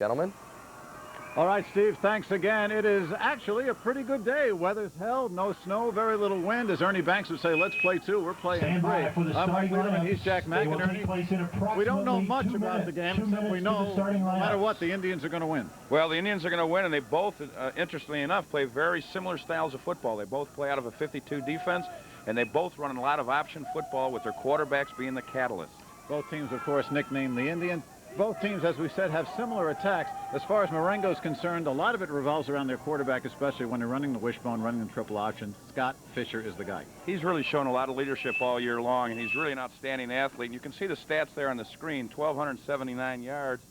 Gentlemen. All right, Steve, thanks again. It is actually a pretty good day. Weather's held, no snow, very little wind. As Ernie Banks would say, let's play two. We're playing three. I'm Mike Lehman, he's Jack McInerney. We don't know much about the game, except we know no matter what, the Indians are going to win. Well, the Indians are going to win, and they both, interestingly enough, play very similar styles of football. They both play out of a 52 defense, and they both run a lot of option football with their quarterbacks being the catalyst. Both teams, of course, nicknamed the Indians. Both teams, as we said, have similar attacks. As far as Marengo is concerned, a lot of it revolves around their quarterback, especially when they're running the wishbone, running the triple option. Scott Fisher is the guy. He's really shown a lot of leadership all year long, and he's really an outstanding athlete. And you can see the stats there on the screen, 1,279 yards,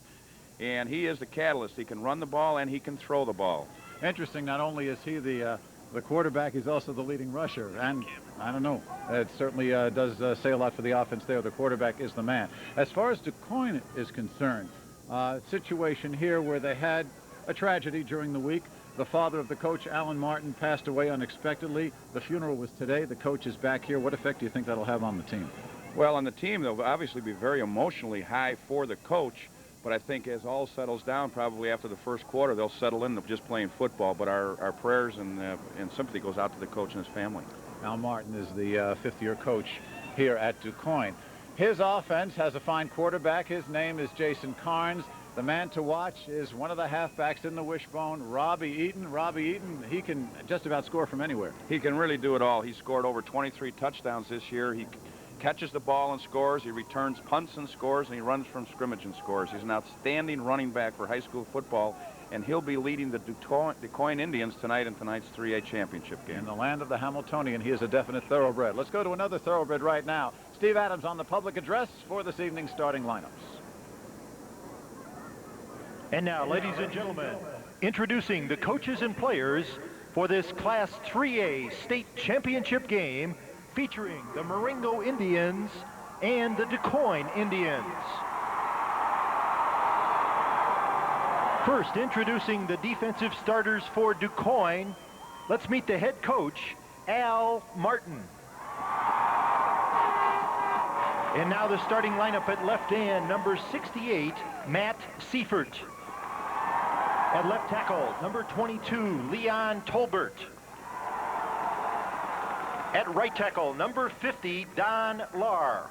and he is the catalyst. He can run the ball, and he can throw the ball. Interesting, not only is he the quarterback, he's also the leading rusher, and I don't know, it certainly does say a lot for the offense there. The quarterback is the man. As far as Ducoin is concerned, situation here where they had a tragedy during the week. The father of the coach, Alan Martin, passed away unexpectedly. The funeral was today. The coach is back here. What effect do you think that'll have on the team? Well, on the team, they'll obviously be very emotionally high for the coach. But I think as all settles down, probably after the first quarter, they'll settle into just playing football. But our prayers and sympathy goes out to the coach and his family. Al Martin is the fifth-year coach here at DuQuoin. His offense has a fine quarterback. His name is Jason Carnes. The man to watch is one of the halfbacks in the wishbone, Robbie Eaton. Robbie Eaton, he can just about score from anywhere. He can really do it all. He scored over 23 touchdowns this year. He catches the ball and scores, he returns punts and scores, and he runs from scrimmage and scores. He's an outstanding running back for high school football, and he'll be leading the DuQuoin Indians tonight in tonight's 3A championship game. In the land of the Hamiltonian, he is a definite thoroughbred. Let's go to another thoroughbred right now. Steve Adams on the public address for this evening's starting lineups. And now, ladies and gentlemen, introducing the coaches and players for this Class 3A state championship game, featuring the Marengo Indians and the DuQuoin Indians. First, introducing the defensive starters for DuQuoin, let's meet the head coach, Al Martin. And now the starting lineup at left end, number 68, Matt Seifert. At left tackle, number 22, Leon Tolbert. At right tackle, number 50, Don Lahr.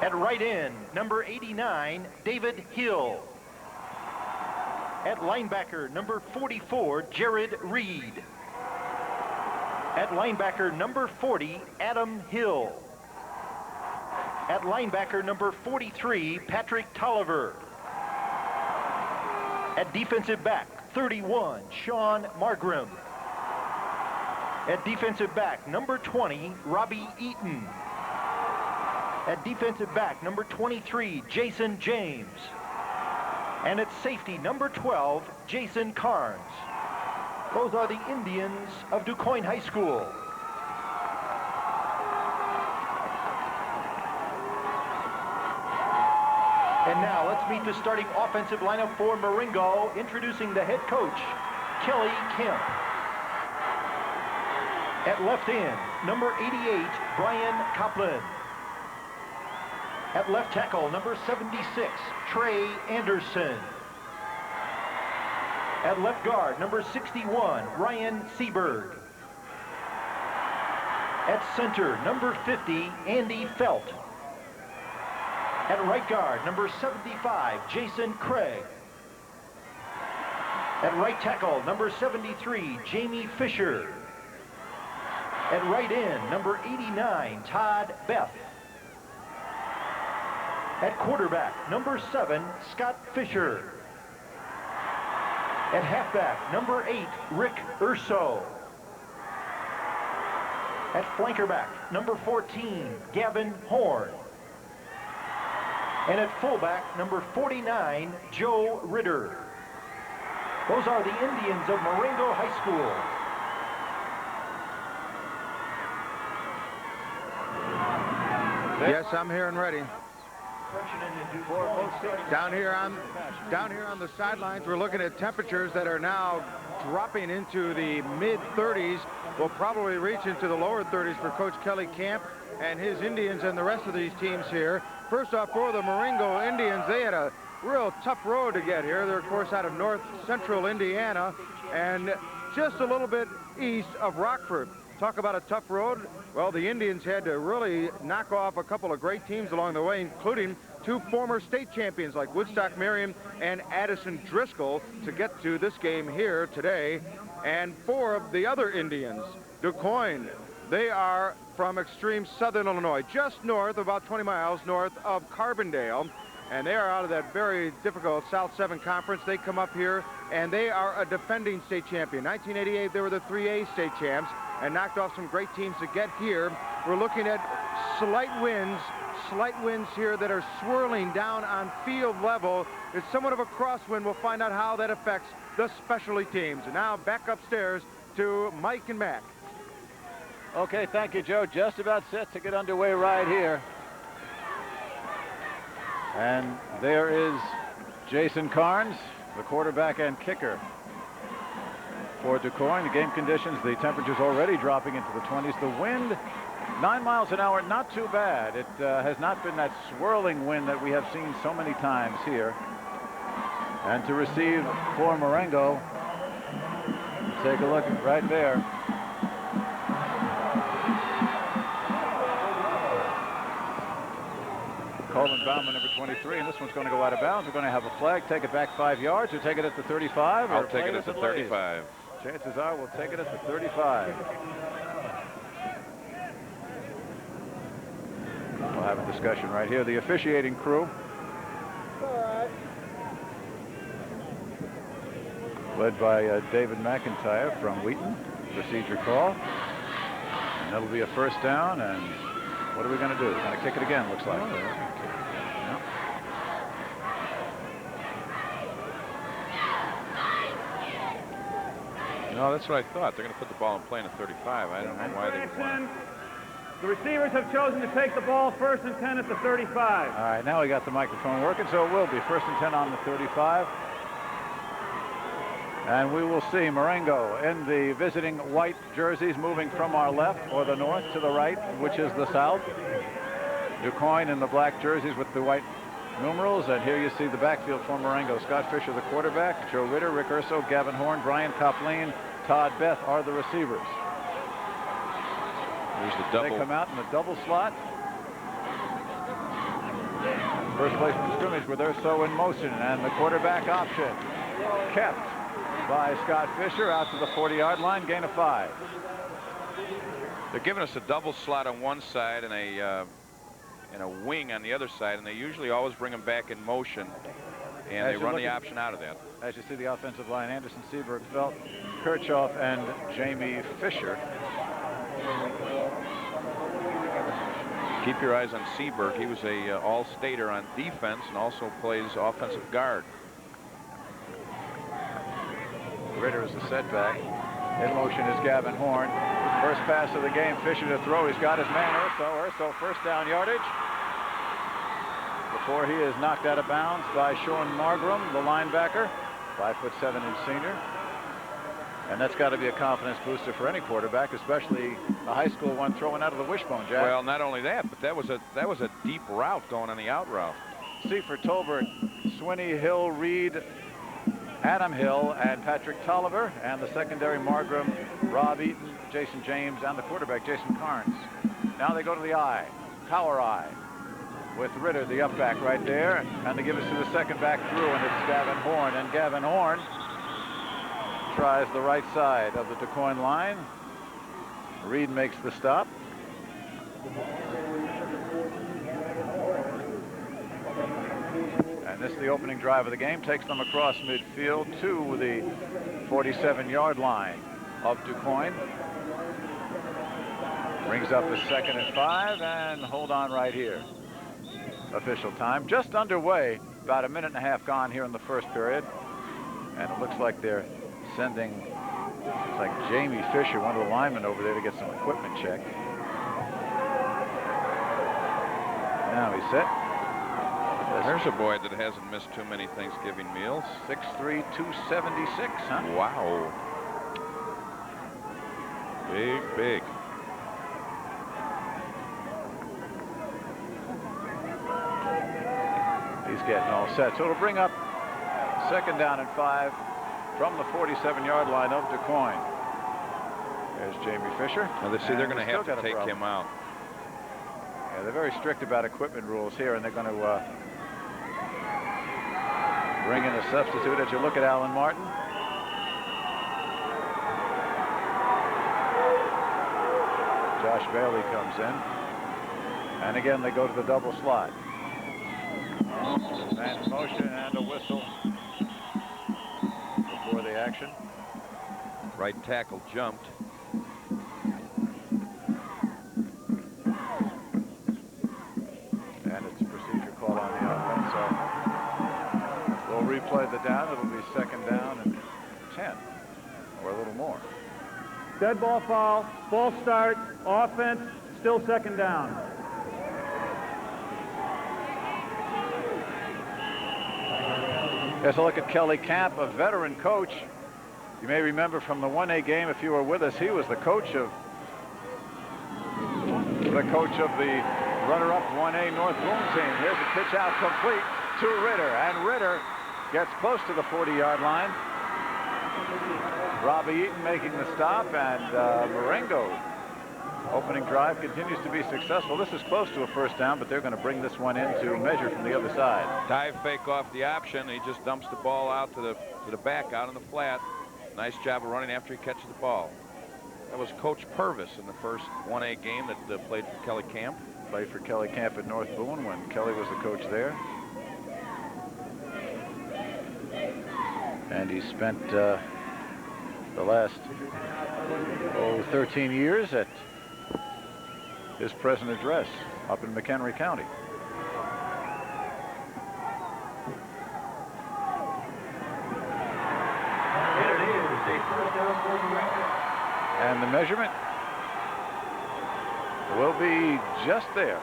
At right end, number 89, David Hill. At linebacker, number 44, Jared Reed. At linebacker, number 40, Adam Hill. At linebacker, number 43, Patrick Tolliver. At defensive back, 31, Sean Margram. At defensive back, number 20, Robbie Eaton. At defensive back, number 23, Jason James. And at safety, number 12, Jason Carnes. Those are the Indians of DuQuoin High School. And now let's meet the starting offensive lineup for Marengo, introducing the head coach, Kelly Kemp. At left end, number 88, Brian Kaplan. At left tackle, number 76, Trey Anderson. At left guard, number 61, Ryan Seberg. At center, number 50, Andy Felt. At right guard, number 75, Jason Craig. At right tackle, number 73, Jamie Fisher. At right end, number 89, Todd Beth. At quarterback, number 7, Scott Fisher. At halfback, number 8, Rick Urso. At flankerback, number 14, Gavin Horn. And at fullback, number 49, Joe Ritter. Those are the Indians of Morango High School. Yes, I'm here and ready. Down here on the sidelines, we're looking at temperatures that are now dropping into the mid-30s. Will probably reach into the lower 30s for Coach Kelly Camp and his Indians and the rest of these teams here. First off, for the Marengo Indians, they had a real tough road to get here. They're, of course, out of north central Indiana and just a little bit east of Rockford. Talk about a tough road. Well, the Indians had to really knock off a couple of great teams along the way, including 2 former state champions like Woodstock Marion and Addison Driscoll to get to this game here today. And 4 of the other Indians, DuQuoin, they are from extreme southern Illinois, just north, about 20 miles north of Carbondale. And they are out of that very difficult South 7 conference. They come up here, and they are a defending state champion. 1988, they were the 3A state champs and knocked off some great teams to get here. We're looking at slight winds here that are swirling down on field level. It's somewhat of a crosswind. We'll find out how that affects the specialty teams. And now back upstairs to Mike and Mac. Okay, thank you, Joe. Just about set to get underway right here. And there is Jason Carnes, the quarterback and kicker for DuQuoin. The game conditions, the temperature's already dropping into the 20s. The wind, 9 miles an hour, not too bad. It has not been that swirling wind that we have seen so many times here. And to receive for Marengo, take a look right there. Colin Bauman, number 23, and this one's going to go out of bounds. We're going to have a flag, take it back 5 yards, or take it at the 35. I'll take it at the 35. Chances are we'll take it at the 35. We'll have a discussion right here. The officiating crew. Led by David McIntyre from Wheaton. Procedure call. And that'll be a first down, and what are we going to do? We're going to kick it again, looks like. No, that's what I thought. They're going to put the ball in play in a 35. I don't know why they would want to. The receivers have chosen to take the ball 1st and 10 at the 35. All right, now we got the microphone working, so it will be 1st and 10 on the 35. And we will see Morango in the visiting white jerseys moving from our left or the north to the right, which is the south. DuQuoin in the black jerseys with the white numerals. And here you see the backfield for Morango. Scott Fisher, the quarterback. Joe Ritter, Rick Urso, Gavin Horn, Brian Copleen, Todd Beth are the receivers. There's the double. They come out in the double slot. First place from scrimmage with Urso in motion, and the quarterback option kept by Scott Fisher out to the 40-yard line, gain of 5. They're giving us a double slot on one side and a wing on the other side, and they usually always bring them back in motion, and they run the option out of that. As you see the offensive line, Anderson, Seberg, Felt, Kirchhoff, and Jamie Fisher. Keep your eyes on Seberg. He was a all-stater on defense and also plays offensive guard. Ritter is the setback. In motion is Gavin Horn. First pass of the game, Fisher to throw. He's got his man Urso first down yardage. Before he is knocked out of bounds by Sean Margram, the linebacker, 5'7" senior. And that's got to be a confidence booster for any quarterback, especially a high school one throwing out of the wishbone, Jack. Well, not only that, but that was a deep route going on the out route. Seifert, Tolbert, Swinney, Hill, Reed, Adam Hill, and Patrick Tolliver, and the secondary Margram, Rob Eaton, Jason James, and the quarterback Jason Carnes. Now they go to the I, power I, with Ritter, the up back right there, and they give us to the second back through, and it's Gavin Horn, and Gavin Horn tries the right side of the DuQuoin line. Reed makes the stop. And this is the opening drive of the game. Takes them across midfield to the 47-yard line of DuQuoin. Brings up a 2nd and 5, and hold on right here. Official time just underway. About a minute and a half gone here in the first period. And it looks like they're sending, it's like Jamie Fisher, one of the linemen over there, to get some equipment checked. Now he's set. There's a boy that hasn't missed too many Thanksgiving meals. 6'3", 276, huh? Wow. Big. He's getting all set. So it'll bring up 2nd down and 5 from the 47-yard line of Ducoin. There's Jamie Fisher. Now they see they're going to have to take him out. Yeah, they're very strict about equipment rules here, and they're going to bring in a substitute. As you look at Alan Martin, Josh Bailey comes in, and again they go to the double slot. Man in motion and a whistle before the action. Right tackle jumped. And it's a procedure call on the offense. So we'll replay the down. It'll be 2nd down and 10 or a little more. Dead ball foul, false start, offense, still 2nd down. Here's a look at Kelly Camp, a veteran coach. You may remember from the 1A game, if you were with us, he was the coach of the runner-up 1A North Boone team. Here's a pitch out complete to Ritter, and Ritter gets close to the 40-yard line. Robbie Eaton making the stop, and Marengo opening drive continues to be successful. This is close to a 1st down, but they're going to bring this one in to measure from the other side. Dive fake off the option. He just dumps the ball out to the back out on the flat. Nice job of running after he catches the ball. That was Coach Purvis in the first 1A game that played for Kelly Camp. Played for Kelly Camp at North Boone when Kelly was the coach there. And he spent the last 13 years at his present address up in McHenry County. And the measurement will be just there.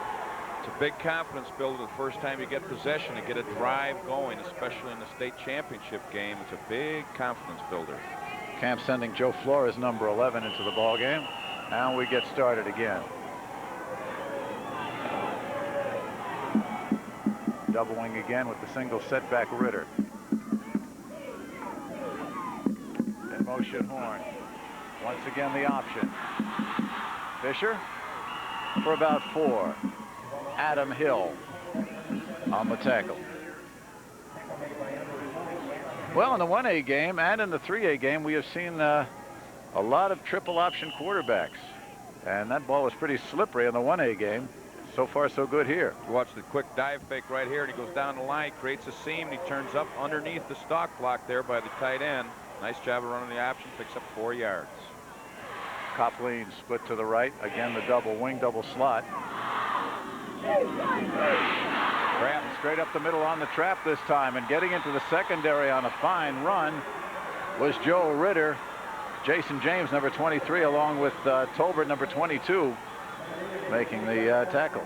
It's a big confidence builder the first time you get possession to get a drive going, especially in the state championship game. It's a big confidence builder. Camp sending Joe Flores, number 11, into the ball game, and we get started again. Doubling again with the single setback Ritter. In motion Horn. Once again the option. Fisher for about 4. Adam Hill on the tackle. Well, in the 1A game and in the 3A game, we have seen a lot of triple option quarterbacks. And that ball was pretty slippery in the 1A game. So far, so good here. You watch the quick dive fake right here, and he goes down the line, creates a seam, and he turns up underneath the stalk block there by the tight end. Nice job of running the option, picks up 4 yards. Copleen split to the right. Again, the double wing, double slot. Graham straight up the middle on the trap this time, and getting into the secondary on a fine run was Joe Ritter. Jason James, number 23, along with Tolbert, number 22, making the tackle.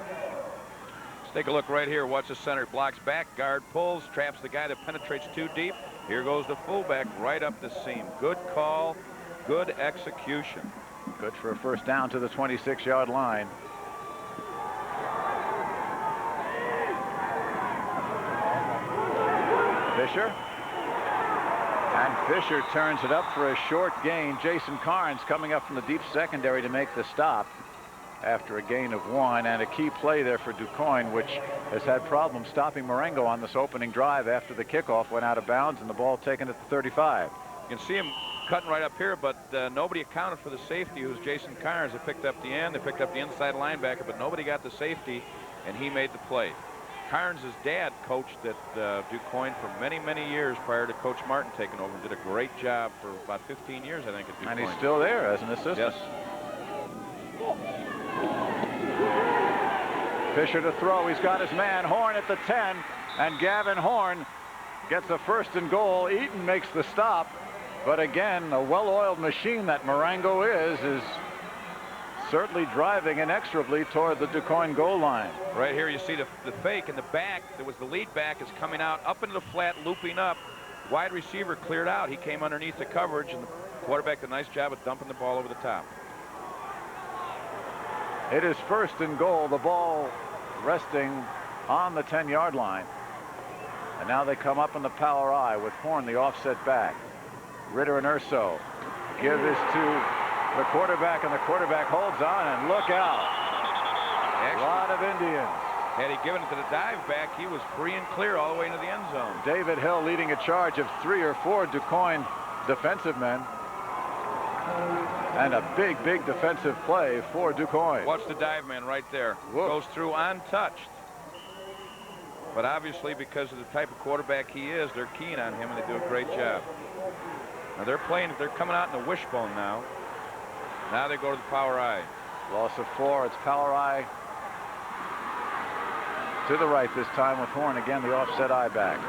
Let's take a look right here. Watch the center. Blocks back, guard pulls, traps the guy that penetrates too deep. Here goes the fullback right up the seam. Good call, good execution. Good for a 1st down to the 26-yard line. Fisher. And Fisher turns it up for a short gain. Jason Carnes coming up from the deep secondary to make the stop after a gain of 1, and a key play there for Ducoin, which has had problems stopping Morango on this opening drive after the kickoff went out of bounds and the ball taken at the 35. You can see him cutting right up here, but nobody accounted for the safety, who was Jason Carnes. They picked up the end, they picked up the inside linebacker, but nobody got the safety, and he made the play. Carnes' dad coached at DuQuoin for many, many years prior to Coach Martin taking over, and did a great job for about 15 years, I think, at DuQuoin. And he's still there as an assistant. Yes. Fisher to throw. He's got his man Horn at the 10, and Gavin Horn gets a 1st and goal. Eaton makes the stop, but again, a well-oiled machine that Morango is certainly driving inexorably toward the Ducoin goal line. Right here you see the fake in the back. There was the lead back is coming out up into the flat, looping up. Wide receiver cleared out. He came underneath the coverage, and the quarterback did a nice job of dumping the ball over the top. It is 1st and goal. The ball resting on the 10-yard line. And now they come up in the power I with Horn, the offset back. Ritter and Urso give this to the quarterback, and the quarterback holds on, and look out. A lot of Indians. Had he given it to the dive back, he was free and clear all the way into the end zone. David Hill leading a charge of 3 or 4 Ducoin defensive men. And a big, big defensive play for Ducoin. Watch the dive man right there. Whoa. Goes through untouched. But obviously, because of the type of quarterback he is, they're keen on him, and they do a great job. Now they're coming out in the wishbone now. Now they go to the power I. Loss of 4. It's power I to the right this time with Horn. Again, the offset I back.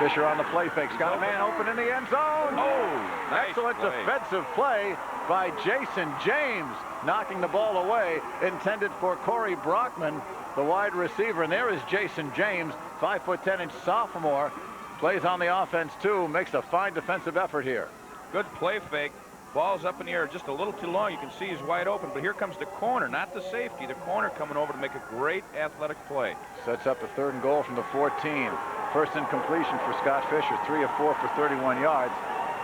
Fisher on the play fakes. Got a man open in the end zone. Oh, nice excellent play. defensive play by Jason James, knocking the ball away, intended for Corey Brockman, the wide receiver. And there is Jason James, 5'10" sophomore, plays on the offense too, makes a fine defensive effort here. Good play fake. Ball's up in the air just a little too long. You can see he's wide open, but here comes the corner, not the safety. The corner coming over to make a great athletic play. Sets up a 3rd and goal from the 14. First incompletion for Scott Fisher, 3 of 4 for 31 yards,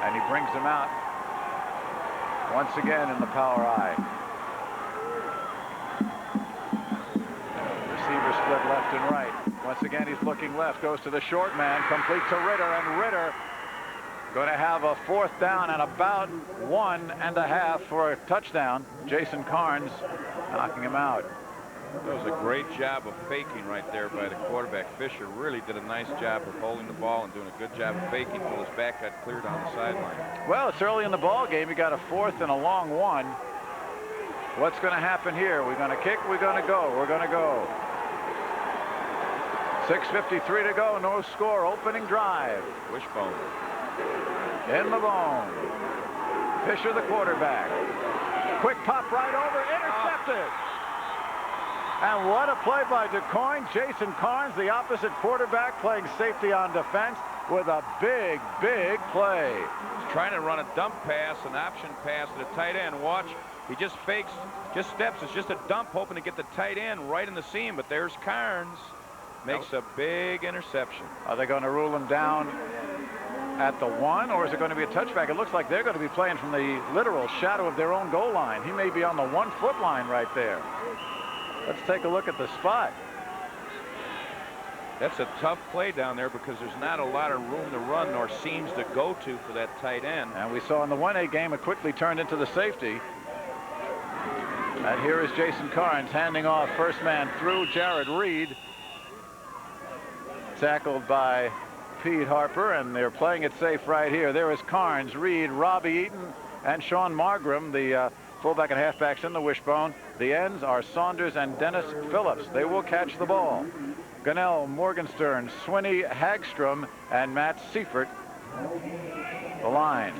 and he brings them out once again in the power I. Receiver split left and right. Once again, he's looking left, goes to the short man, complete to Ritter, and Ritter going to have a 4th down and about 1.5 for a touchdown. Jason Carnes knocking him out. That was a great job of faking right there by the quarterback. Fisher really did a nice job of holding the ball and doing a good job of faking until his back got cleared on the sideline. Well, it's early in the ball game. You got a 4th and a long 1. What's going to happen here? We're going to kick. We're going to go. We're going to go. 6:53 to go. No score. Opening drive. Wishbone. In the bone. Fisher, the quarterback. Quick pop right over. Intercepted. And what a play by Ducoin. Jason Carnes, the opposite quarterback, playing safety on defense with a big, big play. He's trying to run a dump pass, an option pass to the tight end. Watch. He just fakes, just steps. It's just a dump, hoping to get the tight end right in the seam. But there's Carnes. Makes a big interception. Are they going to rule him down at the 1, or is it going to be a touchback? It looks like they're going to be playing from the literal shadow of their own goal line. He may be on the 1-foot line right there. Let's take a look at the spot. That's a tough play down there because there's not a lot of room to run nor seams to go to for that tight end. And we saw in the 1A game it quickly turned into the safety. And here is Jason Carnes handing off first man through. Jared Reed tackled by Pete Harper, and they're playing it safe right here. There is Carnes, Reed, Robbie Eaton, and Sean Margram, the fullback and halfbacks in the wishbone. The ends are Saunders and Dennis Phillips. They will catch the ball. Gunnell, Morgenstern, Swinney, Hagstrom, and Matt Seifert, the line.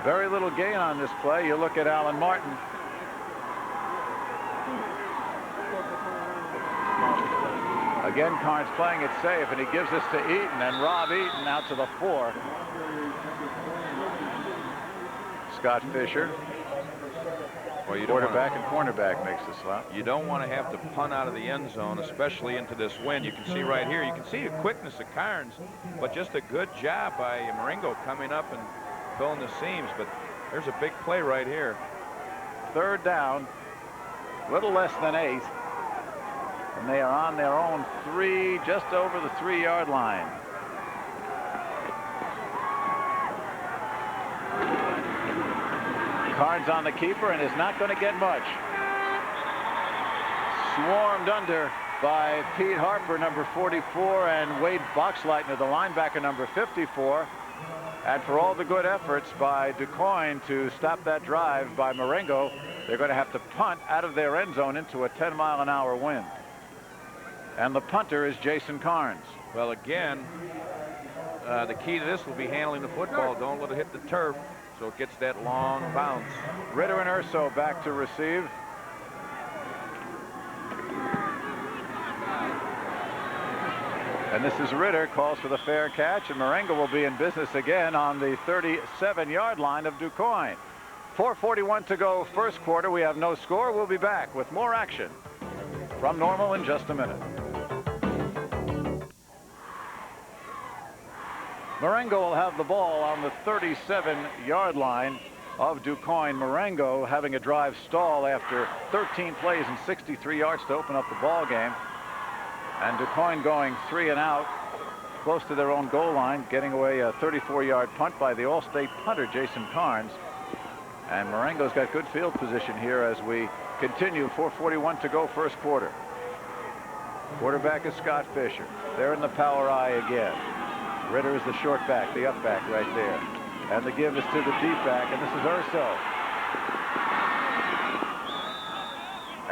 Very little gain on this play. You look at Alan Martin. Again, Carnes playing it safe, and he gives this to Eaton, and Rob Eaton out to the 4. Scott Fisher, Well, you quarterback and cornerback, makes the slot. You don't want to have to punt out of the end zone, especially into this wind. You can see right here, you can see the quickness of Carnes, but just a good job by Marengo coming up and filling the seams. But there's a big play right here. 3rd down, little less than 8. And they are on their own 3, just over the 3-yard line. Carnes on the keeper and is not going to get much. Swarmed under by Pete Harper, number 44, and Wade Boxleitner, the linebacker, number 54. And for all the good efforts by Ducoin to stop that drive by Marengo, they're going to have to punt out of their end zone into a 10-mile-an-hour wind. And the punter is Jason Carnes. Well, again, the key to this will be handling the football. Don't let it hit the turf so it gets that long bounce. Ritter and Urso back to receive. And this is Ritter, calls for the fair catch, and Morango will be in business again on the 37-yard line of Ducoin. 4:41 to go, first quarter. We have no score. We'll be back with more action from Normal in just a minute. Marengo will have the ball on the 37-yard line of Ducoin. Morango having a drive stall after 13 plays and 63 yards to open up the ball game. And Ducoin going 3 and out, close to their own goal line, getting away a 34-yard punt by the All-State punter, Jason Carnes. And Marengo's got good field position here as we continue. 4:41 to go, first quarter. Quarterback is Scott Fisher. They're in the power I again. Ritter is the short back, the up back right there. And the give is to the deep back, and this is Urso.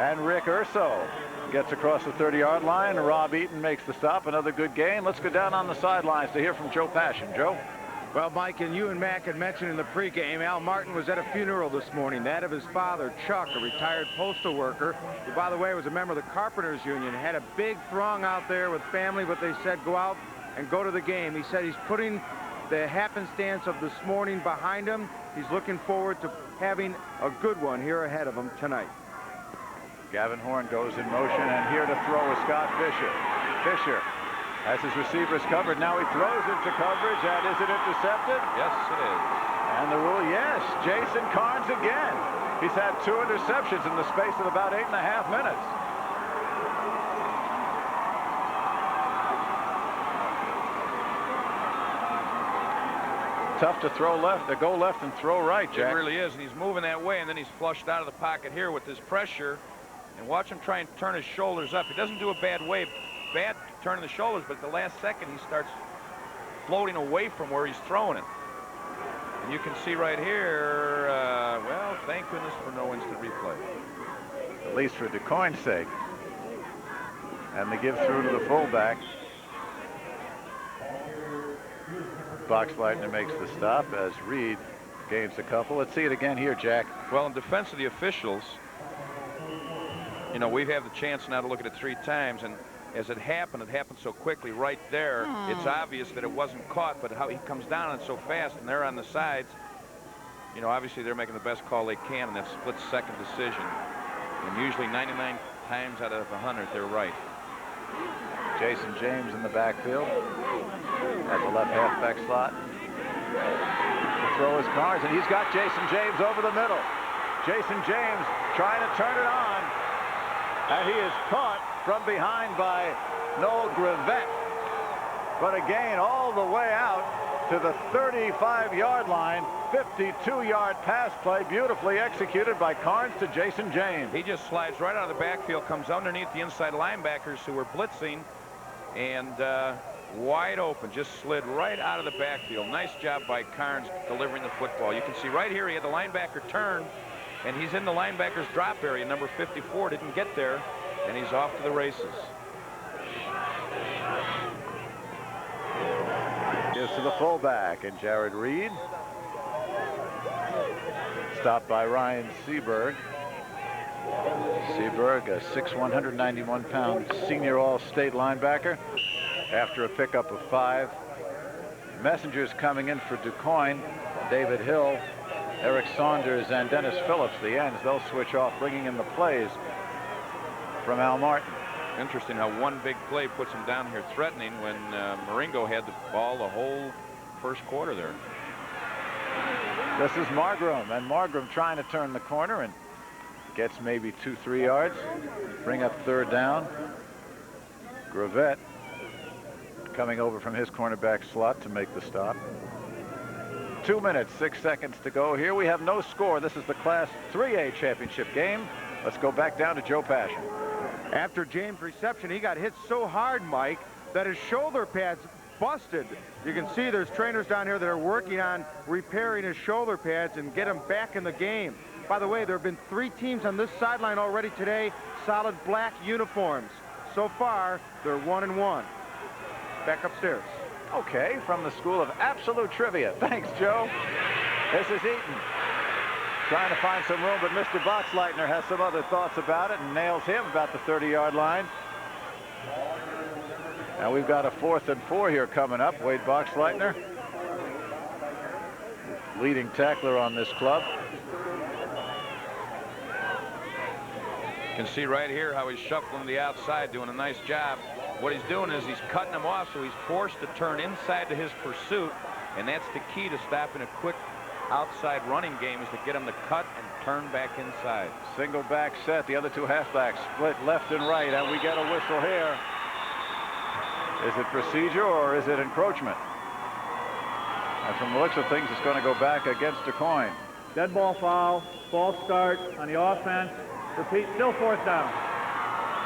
And Rick Urso gets across the 30-yard line. Rob Eaton makes the stop. Another good game. Let's go down on the sidelines to hear from Joe Passion. Joe? Well, Mike, and you and Mac had mentioned in the pregame, Al Martin was at a funeral this morning, that of his father, Chuck, a retired postal worker, who, by the way, was a member of the Carpenters Union. Had a big throng out there with family, but they said go out and go to the game. He said he's putting the happenstance of this morning behind him. He's looking forward to having a good one here ahead of him tonight. Gavin Horn goes in motion, and here to throw is Scott Fisher. Fisher has his receivers covered. Now he throws into coverage, and is it intercepted? Yes, it is. And the rule, yes. Jason Carnes again. He's had 2 interceptions in the space of about 8.5 minutes. Tough to throw left, to go left and throw right, Jack. It really is, and he's moving that way, and then he's flushed out of the pocket here with this pressure. And watch him try and turn his shoulders up. He doesn't do a bad turning the shoulders, but at the last second he starts floating away from where he's throwing it. And you can see right here, well, thank goodness for no instant replay. At least for Ducoin's sake. And the give through to the fullback. Boxleitner makes the stop as Reed gains a couple. Let's see it again here, Jack. Well, in defense of the officials, you know, we've had the chance now to look at it 3 times, and as it happened so quickly right there. It's obvious that it wasn't caught, but how he comes down on it so fast, and they're on the sides. You know, obviously they're making the best call they can in that split-second decision. And usually 99 times out of 100, they're right. Jason James in the backfield at the left halfback slot. The throw is Carnes, and he's got Jason James over the middle. Jason James trying to turn it on, and he is caught from behind by Noel Gravett. But again, all the way out to the 35-yard line, 52-yard pass play, beautifully executed by Carnes to Jason James. He just slides right out of the backfield, comes underneath the inside linebackers who were blitzing, and wide open, just slid right out of the backfield. Nice job by Carnes delivering the football. You can see right here he had the linebacker turn, and he's in the linebacker's drop area. Number 54 didn't get there, and he's off to the races. Gives to the fullback, and Jared Reed. Stopped by Ryan Seberg. Seberg, a 6'1", 191-pound senior all-state linebacker. After a pickup of 5. Messengers coming in for Ducoin. David Hill, Eric Saunders, and Dennis Phillips, the ends. They'll switch off, bringing in the plays from Al Martin. Interesting how one big play puts him down here threatening when Marengo had the ball the whole first quarter there. This is Margram, and Margram trying to turn the corner and gets maybe 2-3 yards. Bring up 3rd down. Gravett coming over from his cornerback slot to make the stop. 2 minutes, 6 seconds to go here. We have no score. This is the Class 3A championship game. Let's go back down to Joe Passion. After James' reception, he got hit so hard, Mike, that his shoulder pads busted. You can see there's trainers down here that are working on repairing his shoulder pads and get him back in the game. By the way, there have been 3 teams on this sideline already today, solid black uniforms. So far, they're 1-1. Back upstairs. Okay, from the School of Absolute Trivia. Thanks, Joe. This is Eaton. Trying to find some room, but Mr. Boxleitner has some other thoughts about it and nails him about the 30-yard line. And we've got a 4th and 4 here coming up. Wade Boxleitner, leading tackler on this club. You can see right here how he's shuffling the outside, doing a nice job. what he's doing is he's cutting them off, so he's forced to turn inside to his pursuit, and that's the key to stopping a quick outside running game, is to get him to cut and turn back inside. Single back set. The other two halfbacks split left and right, and we get a whistle here. Is it procedure or is it encroachment? And from the looks of things, it's going to go back against Ducoin. Dead ball foul, false start on the offense. Repeat, still 4th down.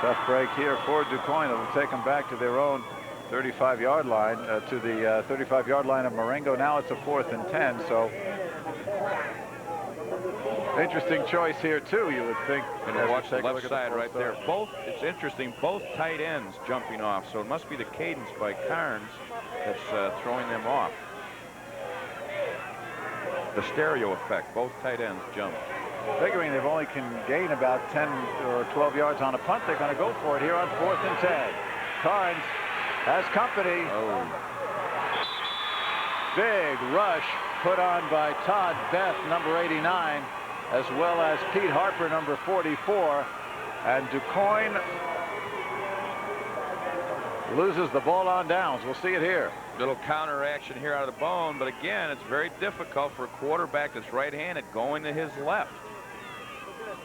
Tough break here for Ducoin. It'll take them back to their own 35-yard line, to the 35-yard line of Marengo. Now it's a 4th and 10, so interesting choice here too, you would think. And watch the left side right there. Both, it's interesting, both tight ends jumping off, so it must be the cadence by Carnes that's throwing them off. The stereo effect, both tight ends jump. Figuring they've only can gain about 10 or 12 yards on a punt, they're going to go for it here on 4th and 10. Carnes has company. Oh. Big rush put on by Todd Beth, number 89, as well as Pete Harper, number 44. And Ducoin loses the ball on downs. We'll see it here. Little counter action here out of the bone, but again, it's very difficult for a quarterback that's right-handed going to his left.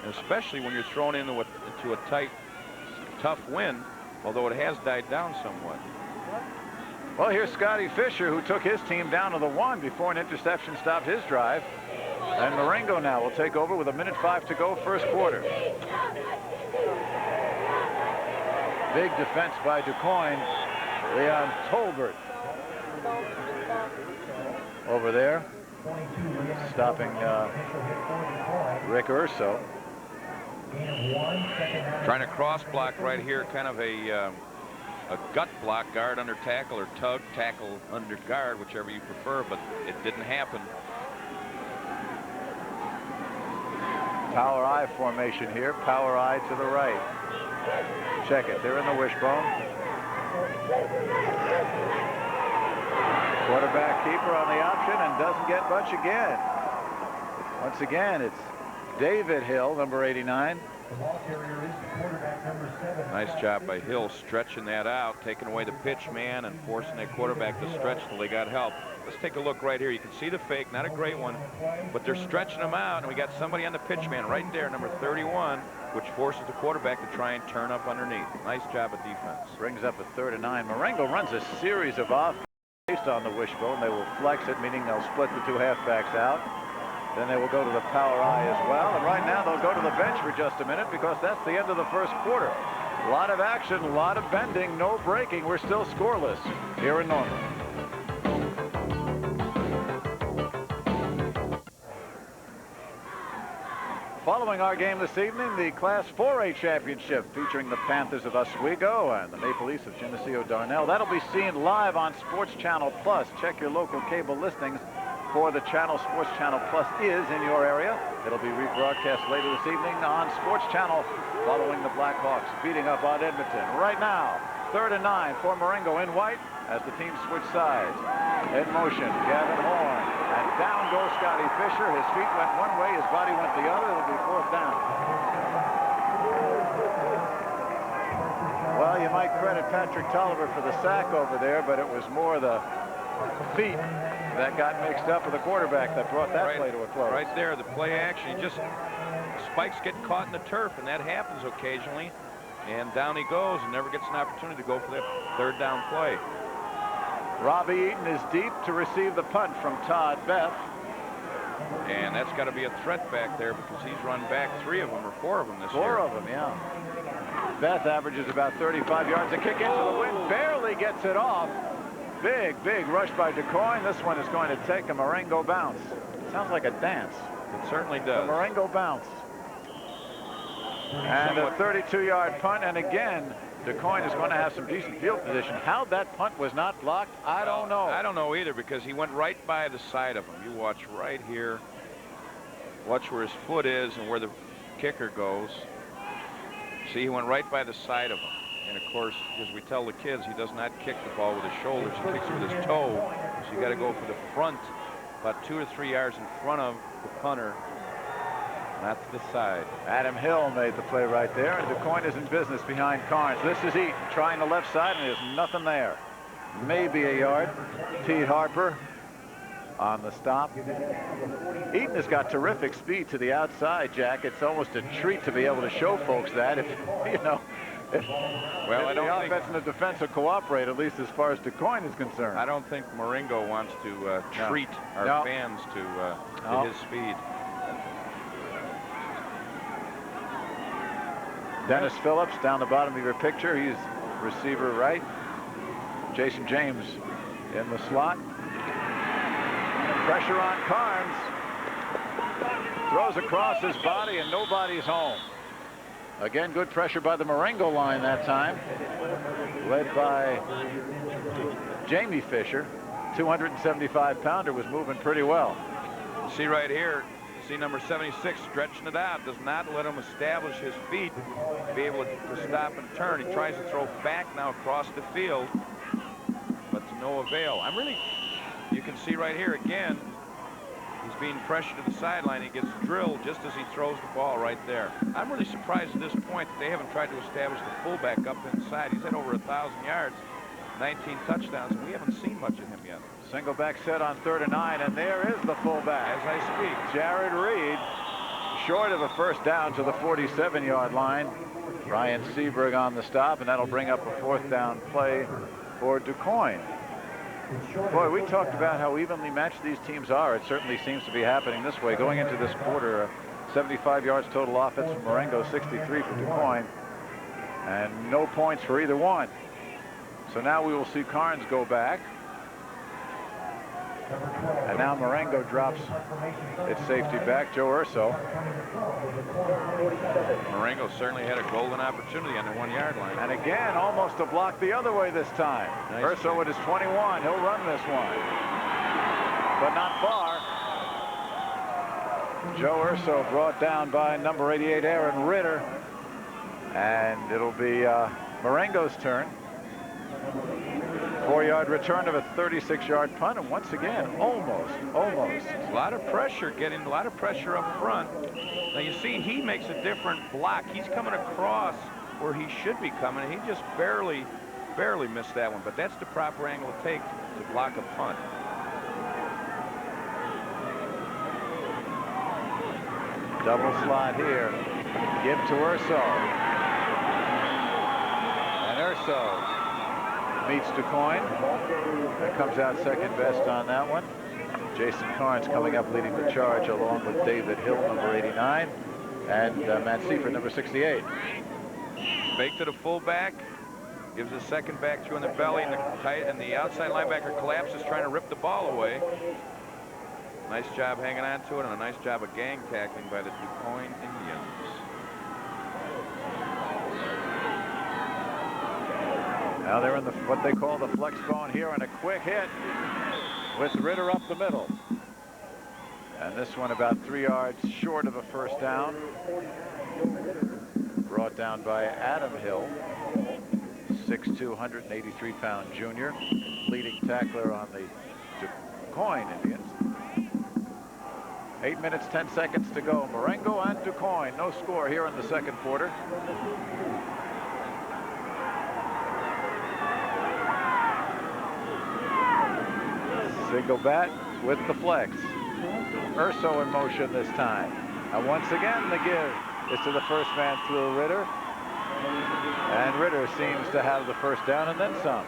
And especially when you're thrown into a tight, tough wind, although it has died down somewhat. Well, here's Scotty Fisher, who took his team down to the 1 before an interception stopped his drive. And Marengo now will take over with 1:05 to go, first quarter. Big defense by Ducoin. Leon Tolbert over there, stopping Rick Urso. Trying to cross block right here, kind of a gut block, guard under tackle, or tug, tackle under guard, whichever you prefer, but it didn't happen. Power I formation here, power I to the right. Check it, they're in the wishbone. Quarterback keeper on the option and doesn't get much again. Once again, it's David Hill, number 89. Nice job by Hill stretching that out, taking away the pitch man and forcing that quarterback to stretch till they got help. Let's take a look right here. You can see the fake, not a great one, but they're stretching them out, and we got somebody on the pitch man right there, number 31, which forces the quarterback to try and turn up underneath. Nice job of defense. Brings up a 3rd and 9. Marengo runs a series of offense based on the wishbone. They will flex it, meaning they'll split the two halfbacks out. Then they will go to the power I as well. And right now they'll go to the bench for just a minute because that's the end of the first quarter. A lot of action, a lot of bending, no breaking. We're still scoreless here in Normal. Following our game this evening, the Class 4A Championship featuring the Panthers of Oswego and the Maple Leafs of Geneseo Darnell. That'll be seen live on Sports Channel Plus. Check your local cable listings for the channel Sports Channel Plus is in your area. It'll be rebroadcast later this evening on Sports Channel following the Blackhawks beating up on Edmonton. Right now, 3rd and 9 for Morango in white as the team switch sides. In motion, Gavin Horn. And down goes Scotty Fisher. His feet went one way, his body went the other. It'll be 4th down. Well, you might credit Patrick Tolliver for the sack over there, but it was more the feet that got mixed up with the quarterback that brought that play to a close. Right there, the play action. Spikes get caught in the turf, and that happens occasionally. And down he goes and never gets an opportunity to go for that 3rd down play. Robbie Eaton is deep to receive the punt from Todd Beth. And that's got to be a threat back there because he's run back 3 of them or 4 of them this year. 4 of them, yeah. Beth averages about 35 yards. A kick into the wind, barely gets it off. Big, big rush by Ducoin. This one is going to take a Morango bounce. Sounds like a dance. It certainly does. A Morango bounce. And a 32-yard punt, and again, Ducoin is going to have some decent field position. How that punt was not blocked, I don't know. I don't know either because he went right by the side of him. You watch right here. Watch where his foot is and where the kicker goes. See, he went right by the side of him. And of course, as we tell the kids, he does not kick the ball with his shoulders. He kicks with his toe. So you got to go for the front, about 2 or 3 yards in front of the punter. Not to the side. Adam Hill made the play right there, and Ducoin is in business behind Carnes. This is Eaton trying the left side, and there's nothing there. Maybe a yard. Pete Harper on the stop. Eaton has got terrific speed to the outside, Jack. It's almost a treat to be able to show folks that. If you know, if the offense and the defense will cooperate, at least as far as Ducoin is concerned. I don't think Marengo wants to treat our fans to his speed. Dennis Phillips down the bottom of your picture. He's receiver right. Jason James in the slot. Pressure on Carnes. Throws across his body and nobody's home. Again, good pressure by the Morango line that time. Led by Jamie Fisher. 275-pounder was moving pretty well. See right here. See number 76 stretching it out. Does not let him establish his feet. Be able to stop and turn. He tries to throw back now across the field. But to no avail. You can see right here again, he's being pressured to the sideline. He gets drilled just as he throws the ball right there. I'm really surprised at this point that they haven't tried to establish the fullback up inside. He's had over 1,000 yards, 19 touchdowns, and we haven't seen much of him yet. Single back set on 3rd and 9, and there is the fullback. As I speak. Jared Reed, short of a first down to the 47-yard line. Ryan Seberg on the stop, and that'll bring up a 4th down play for Ducoin. Boy, we talked about how evenly matched these teams are. It certainly seems to be happening this way. Going into this quarter, 75 yards total offense from Marengo, 63 for Ducoin, and no points for either one. So now we will see Carnes go back. And now Marengo drops its safety back, Joe Urso. Marengo certainly had a golden opportunity on the 1-yard line. And again, almost a block the other way this time. Nice Urso with his 21. He'll run this one. But not far. Joe Urso brought down by number 88, Aaron Ritter. And it'll be Marengo's turn. 4-yard return of a 36-yard punt, and once again, almost. A lot of pressure, getting a lot of pressure up front. Now you see, he makes a different block. He's coming across where he should be coming. He just barely missed that one, but that's the proper angle to take to block a punt. Double slot here. Give to Urso. And Urso meets Ducoin. That comes out second best on that one. Jason Carnes coming up leading the charge along with David Hill, number 89, and Matt Seifert, number 68. Fake to the fullback. Gives a second back through in the belly, and the outside linebacker collapses trying to rip the ball away. Nice job hanging on to it, and a nice job of gang tackling by the Ducoin Indians. Now they're in what they call the flex bone here, and a quick hit with Ritter up the middle. And this one about 3 yards short of a first down. Brought down by Adam Hill, 6'2", 183-pound junior, leading tackler on the Ducoin Indians. 8 minutes, 10 seconds to go. Marengo and Ducoin, no score here in the second quarter. Single bat with the flex. Urso in motion this time. And once again, the give is to the first man through Ritter. And Ritter seems to have the first down and then some.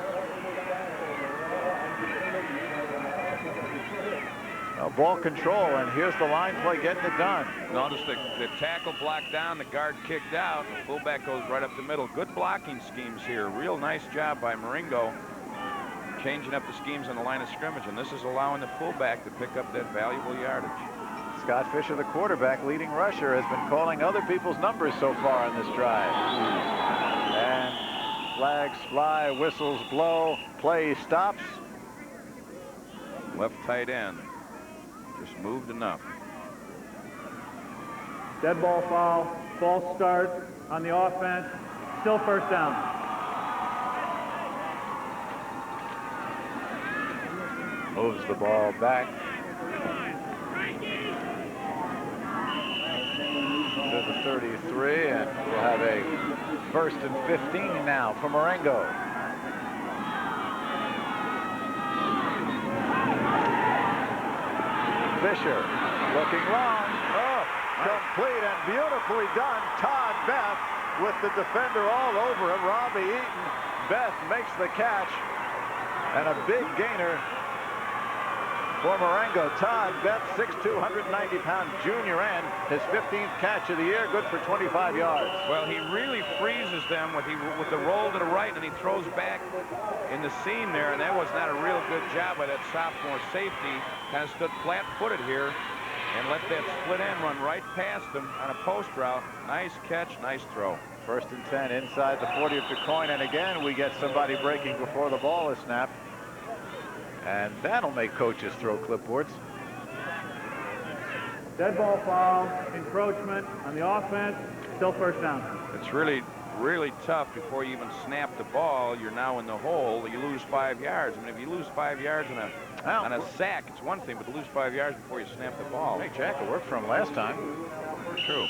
Now ball control, and here's the line play getting it done. Notice the tackle blocked down, the guard kicked out, the fullback goes right up the middle. Good blocking schemes here. Real nice job by Marengo, changing up the schemes on the line of scrimmage, and this is allowing the fullback to pick up that valuable yardage. Scott Fisher, the quarterback, leading rusher, has been calling other people's numbers so far on this drive. And flags fly, whistles blow, play stops. Left tight end just moved enough. Dead ball foul, false start on the offense, still first down. Moves the ball back. 33, and we'll have a 1st and 15 now for Marengo. Fisher looking long. Oh, complete and beautifully done. Todd Beth with the defender all over him. Robbie Eaton. Beth makes the catch, and a big gainer for Morango. Todd Beth, 6'2", 190-pound junior end, his 15th catch of the year, good for 25 yards. Well, he really freezes them with the roll to the right, and he throws back in the seam there, and that was not a real good job by that sophomore safety. Kind of stood flat-footed here and let that split end run right past him on a post route. Nice catch, nice throw. 1st and 10 inside the 40 of DuQuoin, and again we get somebody breaking before the ball is snapped. And that'll make coaches throw clipboards. Dead ball foul, encroachment on the offense, still 1st down. It's really, really tough before you even snap the ball. You're now in the hole. You lose 5 yards. I mean, if you lose 5 yards on a sack, it's one thing, but to lose 5 yards before you snap the ball. Hey, Jack, it worked for him last time. True.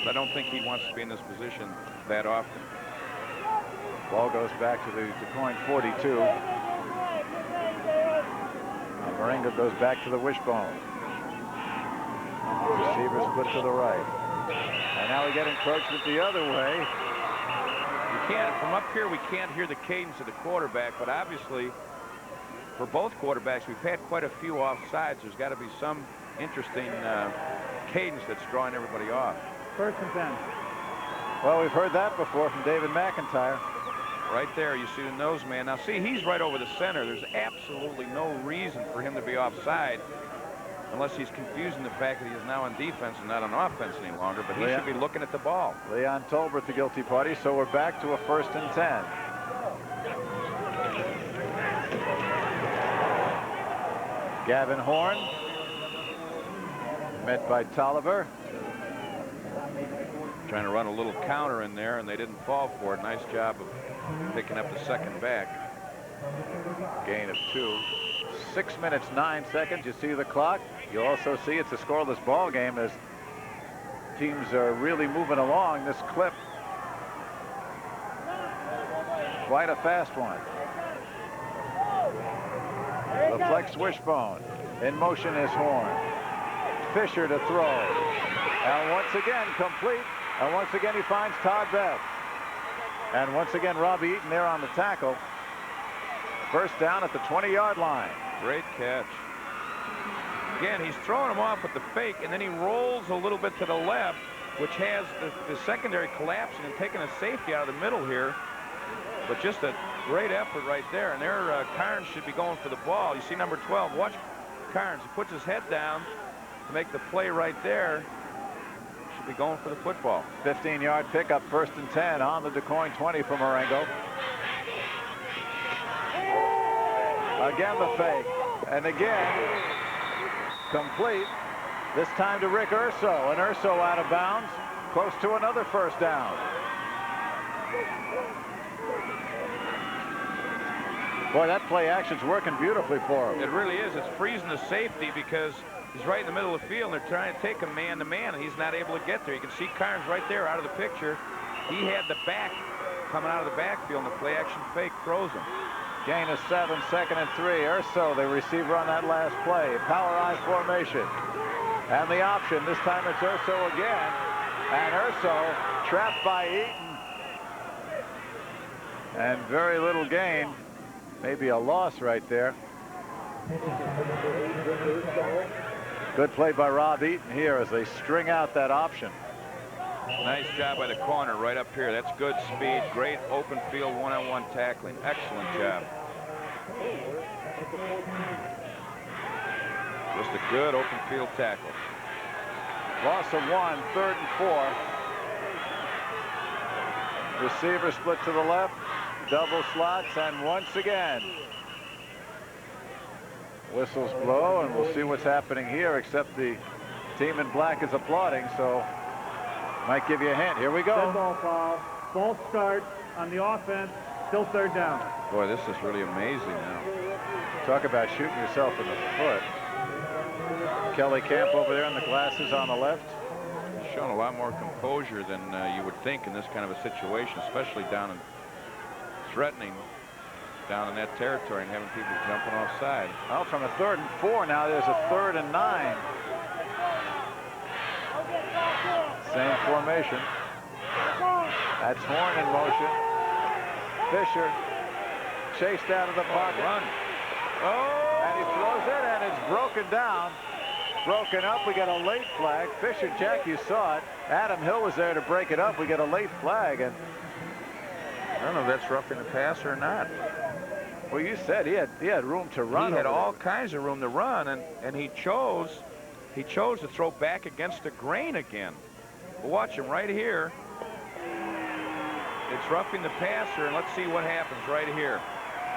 But I don't think he wants to be in this position that often. Ball goes back to the DuQuoin 42. And Marengo goes back to the wishbone. Receiver split to the right. And now we get encroachment the other way. You can't, from up here, we can't hear the cadence of the quarterback, but obviously, for both quarterbacks, we've had quite a few offsides. There's got to be some interesting cadence that's drawing everybody off. 1st and 10. Well, we've heard that before from David McIntyre. Right there, you see the nose man. Now, see, he's right over the center. There's absolutely no reason for him to be offside unless he's confusing the fact that he is now on defense and not on offense any longer, but he should be looking at the ball. Leon Tolbert, the guilty party, so we're back to a 1st and 10. Gavin Horn, met by Tolliver. Trying to run a little counter in there, and they didn't fall for it. Nice job of picking up the 2nd back. Gain of 2. 6 minutes, 9 seconds. You see the clock. You also see it's a scoreless ball game as teams are really moving along this clip. Quite a fast one. The flex wishbone. In motion is Horn. Fisher to throw. And once again, complete. And once again, he finds Todd Beth. And once again, Robbie Eaton there on the tackle. 1st down at the 20-yard line. Great catch. Again, he's throwing him off with the fake, and then he rolls a little bit to the left, which has the secondary collapsing and taking a safety out of the middle here. But just a great effort right there. And there, Carnes should be going for the ball. You see number 12. Watch Carnes. He puts his head down to make the play right there. Should be going for the football. 15-yard pickup, 1st and 10 on the DuQuoin 20 for Marengo. Again the fake, and again complete. This time to Rick Urso, and Urso out of bounds, close to another 1st down. Boy, that play action's working beautifully for him. It really is. It's freezing the safety because he's right in the middle of the field, and they're trying to take him man-to-man, and he's not able to get there. You can see Carnes right there out of the picture. He had the back coming out of the backfield, and the play-action fake throws him. Gain of 7, 2nd and 3. Urso, the receiver on that last play. Power I formation. And the option. This time it's Urso again. And Urso trapped by Eaton. And very little gain. Maybe a loss right there. Good play by Rob Eaton here as they string out that option. Nice job by the corner right up here. That's good speed. Great open field one-on-one tackling. Excellent job. Just a good open field tackle. Loss of 1, 3rd and 4. Receiver split to the left. Double slots, and once again whistles blow, and we'll see what's happening here, except the team in black is applauding, so might give you a hint. Here we go. Dead ball foul. False start on the offense. Still 3rd down. Boy, this is really amazing now. Talk about shooting yourself in the foot. Kelly Camp over there in the glasses on the left. showing a lot more composure than you would think in this kind of a situation, especially down in threatening down in that territory and having people jumping offside. Well, from a 3rd and 4 now, there's a 3rd and 9. Same formation. That's Horn in motion. Fisher chased out of the pocket. Run. Oh! And he throws it, and it's broken down. Broken up. We get a late flag. Fisher, Jack, you saw it. Adam Hill was there to break it up. We get a late flag, and I don't know if that's roughing the passer or not. well, you said he had room to run. He had over all there. kinds of room to run, and he chose to throw back against the grain again. But watch him right here. It's roughing the passer, and let's see what happens right here.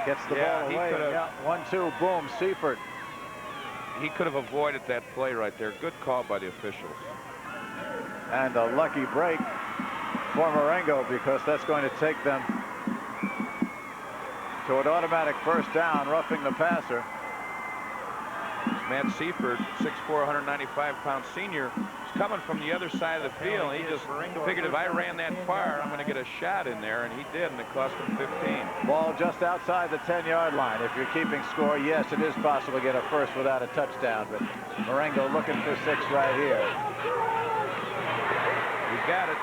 Gets the ball he away. could've- Yeah, 1-2, boom, Seifert. He could have avoided that play right there. Good call by the officials. And a lucky break for Marengo, because that's going to take them to an automatic first down, roughing the passer. Matt Seifert, 6'4", 195-pound senior, is coming from the other side of the field. He just figured if I ran that far, I'm going to get a shot in there, and he did, and it cost him 15. Ball just outside the 10-yard line. If you're keeping score, yes, it is possible to get a first without a touchdown, but Morango looking for 6 right here. We got it.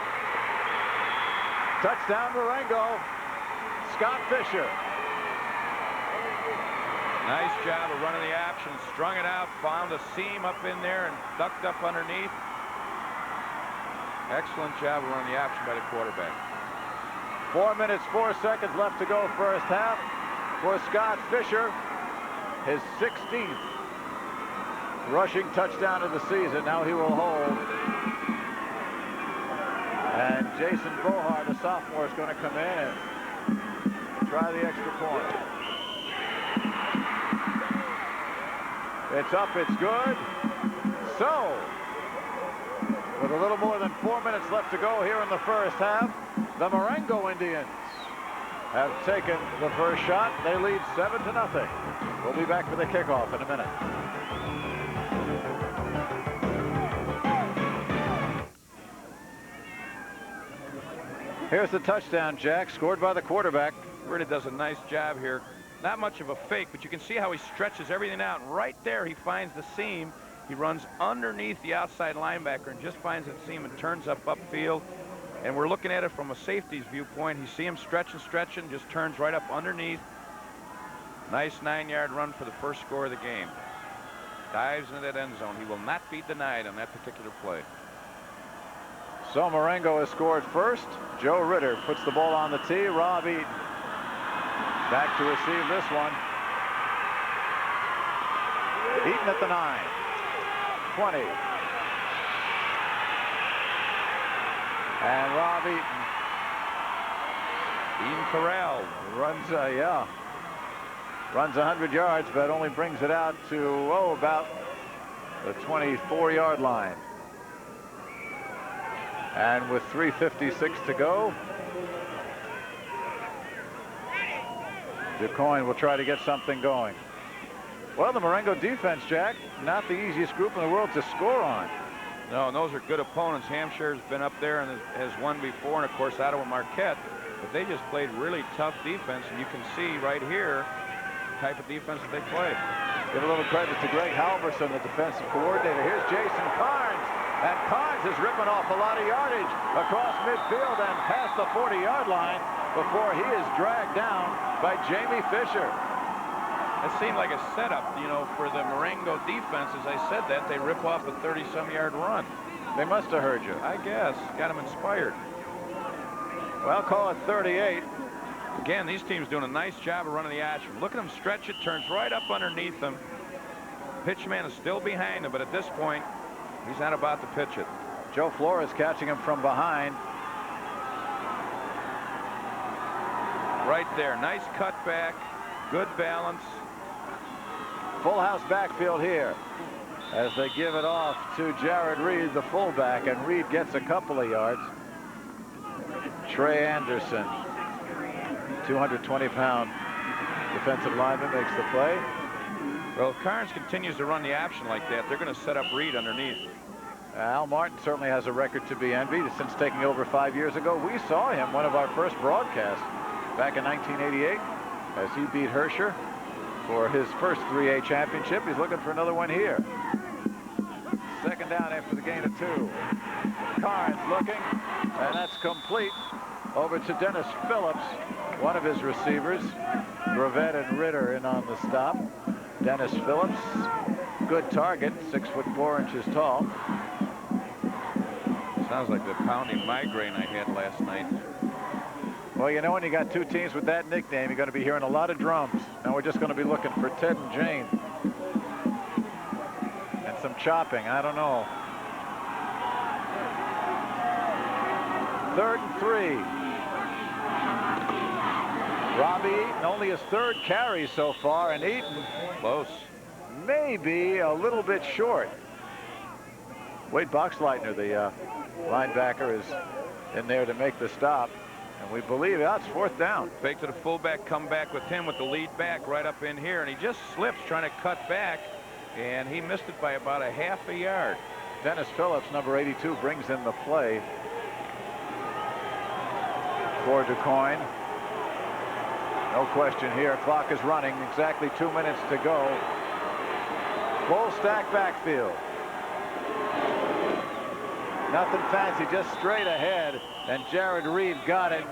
Touchdown, Morango. Scott Fisher. Nice job of running the action. Strung it out, found a seam up in there, and ducked up underneath. Excellent job of running the action by the quarterback. 4 minutes, 4 seconds left to go first half for Scott Fisher. His 16th rushing touchdown of the season. Now he will hold. And Jason Bohart, a sophomore, is going to come in and try the extra point. It's up, it's good. So, with a little more than 4 minutes left to go here in the first half, the Marengo Indians have taken the first shot. They lead 7-0. We'll be back for the kickoff in a minute. Here's the touchdown, Jack, scored by the quarterback. Really does a nice job here. Not much of a fake, but you can see how he stretches everything out. Right there, he finds the seam. He runs underneath the outside linebacker and just finds that seam and turns up upfield. And we're looking at it from a safety's viewpoint. You see him stretching, just turns right up underneath. Nice 9-yard run for the first score of the game. Dives into that end zone. He will not be denied on that particular play. So Marengo has scored first. Joe Ritter puts the ball on the tee. Rob Eaton back to receive this one. Eaton at the 9. 20. And Rob Eaton. Ian Corral Runs, runs 100 yards, but only brings it out to, about the 24-yard line. And with 3:56 to go, Ducoin will try to get something going. Well, the Morango defense, Jack, not the easiest group in the world to score on. No, and those are good opponents. Hampshire's been up there and has won before, and of course Ottawa Marquette. But they just played really tough defense, and you can see right here the type of defense that they play. Give a little credit to Greg Halverson, the defensive coordinator. Here's Jason Carnes, and Carnes is ripping off a lot of yardage across midfield and past the 40-yard line before he is dragged down by Jamie Fisher. It seemed like a setup, for the Marengo defense. As I said that, they rip off a 30-some-yard run. They must have heard you. I guess. Got them inspired. Well, call it 38. Again, these teams doing a nice job of running the action. Look at him stretch it, turns right up underneath them. Pitch man is still behind him, but at this point, he's not about to pitch it. Joe Flores catching him from behind. Right there. Nice cutback. Good balance. Full house backfield here as they give it off to Jared Reed, the fullback, and Reed gets a couple of yards. Trey Anderson, 220-pound defensive lineman, makes the play. Well, if Carnes continues to run the action like that, they're going to set up Reed underneath. Al Martin certainly has a record to be envied since taking over 5 years ago. We saw him one of our first broadcasts back in 1988 as he beat Hersher for his first 3A championship. He's looking for another one here. Second down after the gain of 2. Carnes looking, and that's complete over to Dennis Phillips, one of his receivers. Gravett and Ritter in on the stop. Dennis Phillips, good target, 6'4" tall. Sounds like the pounding migraine I had last night. Well, you know, when you got two teams with that nickname, you're going to be hearing a lot of drums. Now we're just going to be looking for Ted and Jane. And some chopping, I don't know. 3rd and 3. Robbie Eaton, only his 3rd carry so far, and Eaton Close. maybe a little bit short. Wade Boxleitner, the linebacker, is in there to make the stop. And we believe that's 4th down. Fake to the fullback, come back with him with the lead back right up in here, and he just slips trying to cut back, and he missed it by about a half a yard. Dennis Phillips, number 82, brings in the play for DuQuoin. No question here. Clock is running. Exactly 2 minutes to go. Full stack backfield. Nothing fancy, just straight ahead. And Jared Reed got it.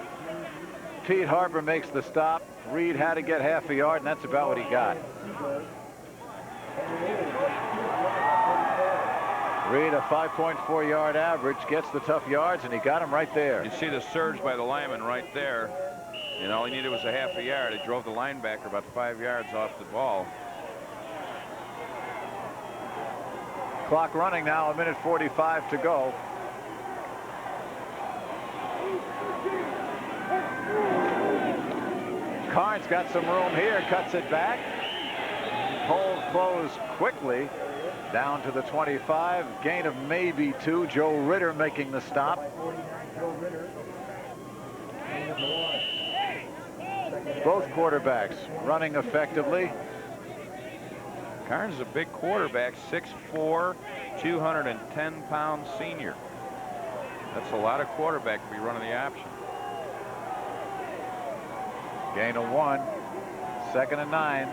Pete Harper makes the stop. Reed had to get half a yard, and that's about what he got. Reed, a 5.4-yard average, gets the tough yards, and he got him right there. You see the surge by the lineman right there. And all he needed was a half a yard. He drove the linebacker about 5 yards off the ball. Clock running now, 1:45 to go. Carnes got some room here, cuts it back. Hold closed quickly down to the 25. Gain of maybe 2. Joe Ritter making the stop. Both quarterbacks running effectively. Carnes is a big quarterback, 6'4", 210-pound senior. That's a lot of quarterback to be running the option. Gain of 1. 2nd and 9.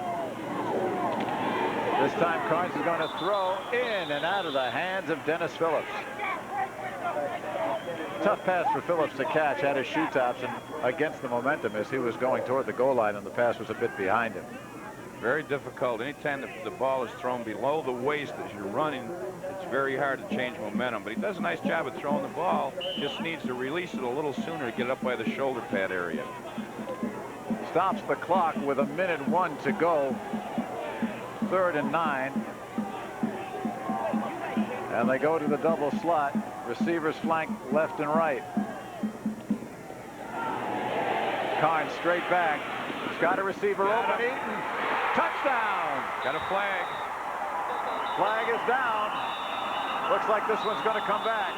This time Carnes is going to throw in and out of the hands of Dennis Phillips. Tough pass for Phillips to catch at his shoe tops and against the momentum as he was going toward the goal line, and the pass was a bit behind him. Very difficult. Anytime the ball is thrown below the waist as you're running, it's very hard to change momentum. But he does a nice job of throwing the ball. Just needs to release it a little sooner to get it up by the shoulder pad area. Stops the clock with 1:01 to go. 3rd and 9. And they go to the double slot. Receivers flank left and right. Carnes straight back. He's got a receiver open. Eaton. Touchdown. Got a flag. Flag is down. Looks like this one's going to come back.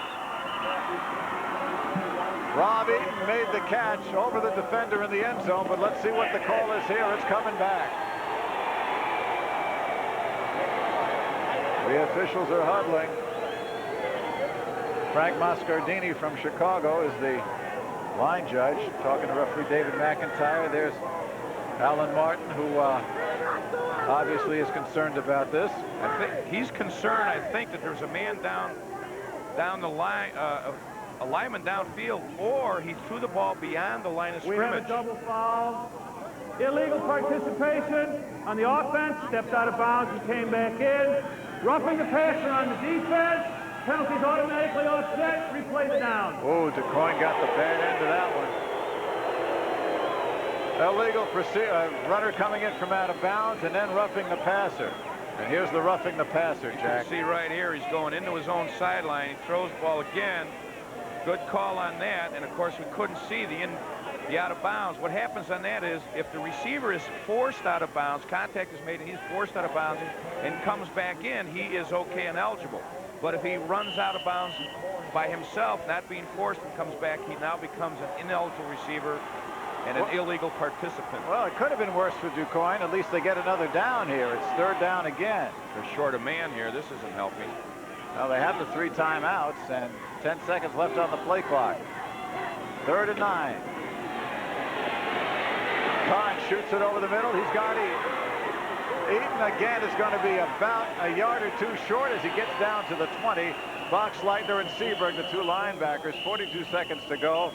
Rob Eaton made the catch over the defender in the end zone, but let's see what the call is here. It's coming back. The officials are huddling. Frank Moscardini from Chicago is the line judge, talking to referee David McIntyre. There's Alan Martin, who obviously is concerned about this. I think he's concerned. I think that there's a man down the line, a lineman downfield, or he threw the ball beyond the line of We have scrimmage. a double foul. Illegal participation on the offense. Stepped out of bounds and came back in. Roughing the passer on the defense. Penalties automatically offset. Replay the down. Oh, DuQuoin got the bad end of that one. Illegal runner coming in from out of bounds and then roughing the passer. And here's the roughing the passer, Jack. You see right here, he's going into his own sideline. He throws the ball again. Good call on that. And of course, we couldn't see the out of bounds. What happens on that is if the receiver is forced out of bounds, contact is made and he's forced out of bounds and comes back in, he is okay and eligible. But if he runs out of bounds by himself, not being forced, and comes back, he now becomes an ineligible receiver and an illegal participant. Well, it could have been worse for DuQuoin. At least they get another down here. It's 3rd down again. They're short a man here. This isn't helping. Well, they have the 3 timeouts and 10 seconds left on the play clock. 3rd and 9. Carnes shoots it over the middle. He's got Eaton. Eaton again is going to be about a yard or 2 short as he gets down to the 20. Boxleitner and Seberg, the 2 linebackers. 42 seconds to go.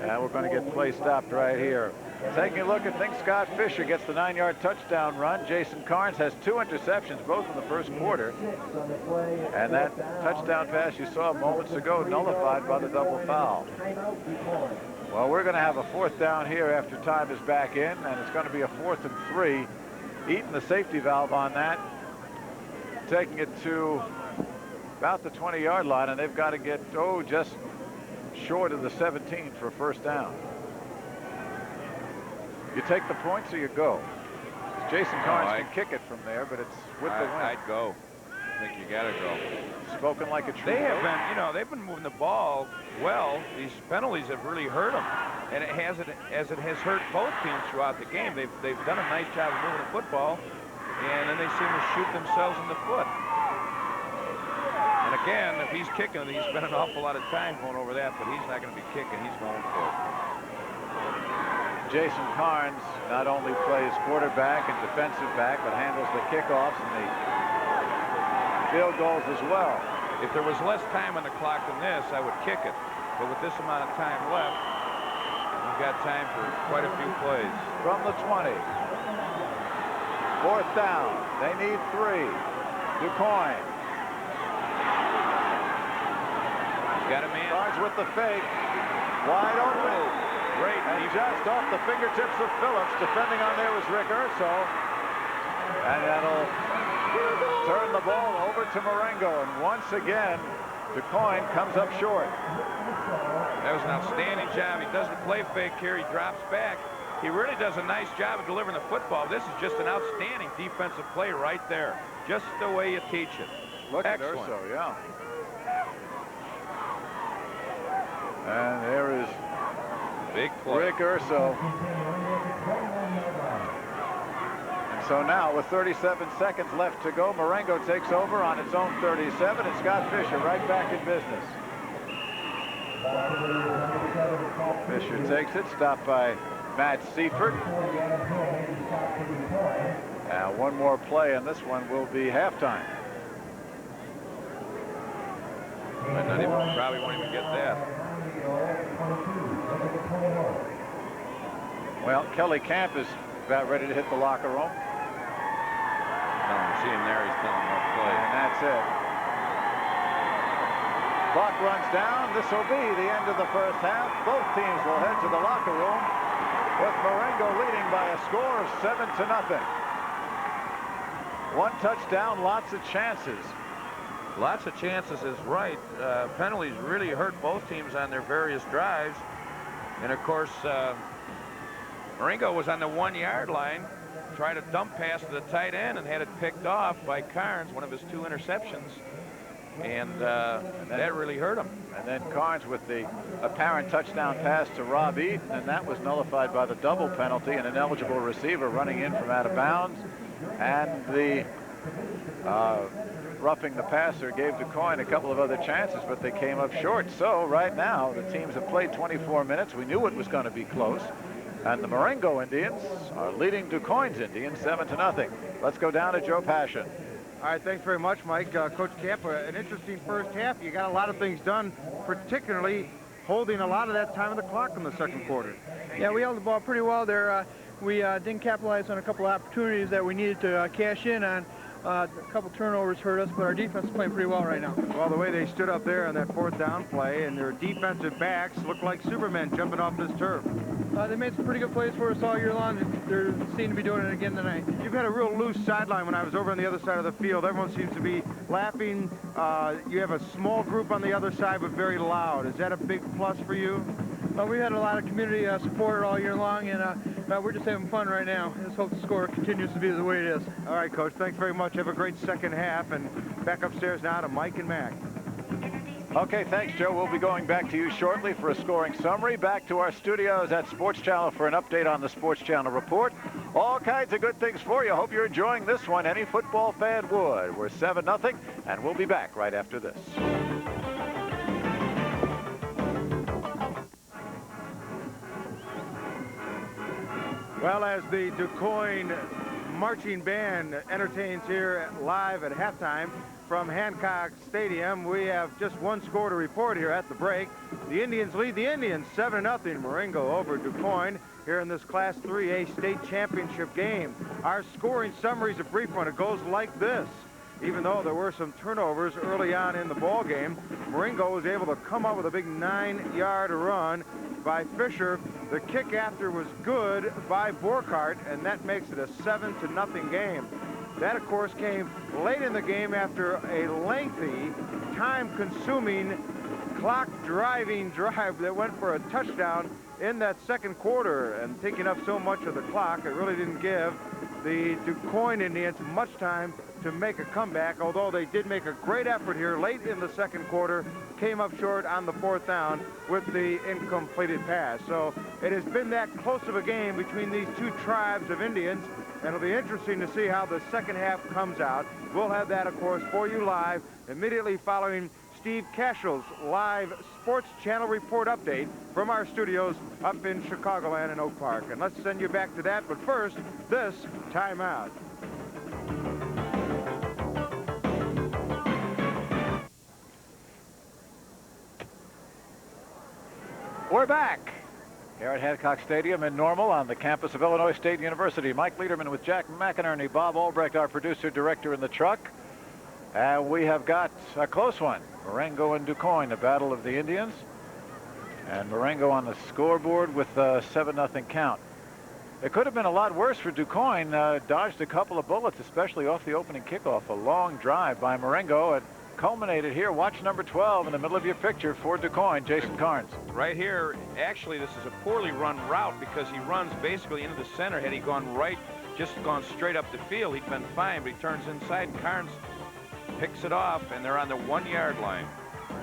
And we're going to get play stopped right here. Taking a look at things, Scott Fisher gets the 9-yard touchdown run. Jason Carnes has 2 interceptions, both in the first quarter. And that touchdown pass you saw moments ago nullified by the double foul. Well, we're going to have a 4th down here after time is back in, and it's going to be a 4th and 3. Eaton the safety valve on that, taking it to about the 20-yard line, and they've got to get, just short of the 17 for a 1st down. You take the points or you go. Jason Carnes can kick it from there, but it's with the wind. I'd go. I think you got to go. Spoken like a true. They have been, they've been moving the ball well. These penalties have really hurt them, and as it has hurt both teams throughout the game. They've done a nice job of moving the football, and then they seem to shoot themselves in the foot. And again, if he's kicking, he's spent an awful lot of time going over that, but he's not going to be kicking. He's going for it. Jason Carnes not only plays quarterback and defensive back, but handles the kickoffs and the field goals as well. If there was less time on the clock than this, I would kick it. But with this amount of time left, we've got time for quite a few plays. From the 20. 4th down. They need 3. Ducoin. He's got a man. Carnes with the fake. Wide open. Great. And just off the fingertips of Phillips. Defending on there was Rick Urso. And that'll turn the ball over to Marengo. And once again, Ducoin comes up short. That was an outstanding job. He doesn't play fake here. He drops back. He really does a nice job of delivering the football. This is just an outstanding defensive play right there. Just the way you teach it. Look Excellent. at Urso, yeah. And there is big play. Rick Urso. And so now with 37 seconds left to go, Morango takes over on its own 37, and Scott Fisher right back in business. Fisher takes it, stopped by Matt Seifert. Now one more play, and this one will be halftime. Probably won't even get that. Well, Kelly Camp is about ready to hit the locker room. See him there, he's telling him what play. And that's it. Clock runs down. This will be the end of the first half. Both teams will head to the locker room with Marengo leading by a score of 7-0. 1 touchdown, lots of chances. Lots of chances is right. Penalties really hurt both teams on their various drives. And of course, Marengo was on the 1-yard line, tried a dump pass to the tight end and had it picked off by Carnes, one of his 2 interceptions. And that really hurt him. And then Carnes with the apparent touchdown pass to Rob Eaton, and that was nullified by the double penalty, an ineligible receiver running in from out of bounds. And the roughing the passer gave Ducoin a couple of other chances, but they came up short. So right now, the teams have played 24 minutes. We knew it was going to be close. And the Marengo Indians are leading Ducoin's Indians 7-0. Let's go down to Joe Passion. All right, thanks very much, Mike. Coach Camp, an interesting first half. You got a lot of things done, particularly holding a lot of that time on the clock in the second quarter. Yeah, we held the ball pretty well there. We didn't capitalize on a couple of opportunities that we needed to cash in on. A couple turnovers hurt us, but our defense is playing pretty well right now. Well, the way they stood up there on that 4th down play, and their defensive backs look like Supermen jumping off this turf. They made some pretty good plays for us all year long. They seem to be doing it again tonight. You've had a real loose sideline when I was over on the other side of the field. Everyone seems to be laughing. You have a small group on the other side, but very loud. Is that a big plus for you? We had a lot of community support all year long, and we're just having fun right now. Let's hope the score continues to be the way it is. All right, Coach. Thanks very much. Have a great second half. And back upstairs now to Mike and Mac. Okay, thanks, Joe. We'll be going back to you shortly for a scoring summary. Back to our studios at Sports Channel for an update on the Sports Channel report. All kinds of good things for you. Hope you're enjoying this one. Any football fan would. We're 7-0, and we'll be back right after this. Well, as the DuQuoin marching band entertains here live at halftime from Hancock Stadium, we have just one score to report here at the break. The Indians lead the Indians 7-0. Marengo over DuQuoin here in this Class 3A state championship game. Our scoring summary is a brief one. It goes like this. Even though there were some turnovers early on in the ball game, Marengo was able to come up with a big 9-yard run by Fisher. The kick after was good by Borkart, and that makes it a 7-0 game. That, of course, came late in the game after a lengthy, time-consuming, clock-driving drive that went for a touchdown in that second quarter. And taking up so much of the clock, it really didn't give the DuQuoin Indians much time to make a comeback, although they did make a great effort here late in the second quarter, came up short on the 4th down with the incompleted pass. So it has been that close of a game between these two tribes of Indians, and it'll be interesting to see how the second half comes out. We'll have that, of course, for you live immediately following Steve Cashell's live Sports Channel report update from our studios up in Chicagoland and Oak Park. And let's send you back to that, but first, this timeout. We're back here at Hancock Stadium in Normal on the campus of Illinois State University. Mike Liederman with Jack McInerney, Bob Albrecht, our producer director, in the truck. And we have got a close one. Morango and DuQuoin, the battle of the Indians. And Morango on the scoreboard with a 7-0 count. It could have been a lot worse for DuQuoin. Dodged a couple of bullets, especially off the opening kickoff. A long drive by Morango and culminated here. Watch number 12 in the middle of your picture for DuQuoin, Jason Carnes. Right here, actually, this is a poorly run route because he runs basically into the center. Had he gone right, just gone straight up the field, he'd been fine, but he turns inside and Carnes picks it off, and they're on the 1-yard line.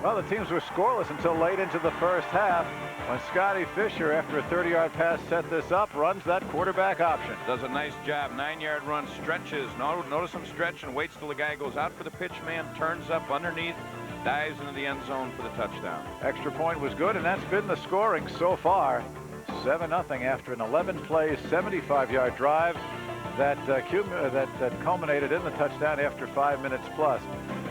Well, the teams were scoreless until late into the first half when Scotty Fisher, after a 30-yard pass, set this up, runs that quarterback option. Does a nice job. 9-yard run, stretches. Notice him stretch and waits till the guy goes out for the pitch man, turns up underneath, dives into the end zone for the touchdown. Extra point was good, and that's been the scoring so far. 7-0 after an 11-play, 75-yard drive that culminated in the touchdown after 5 minutes plus.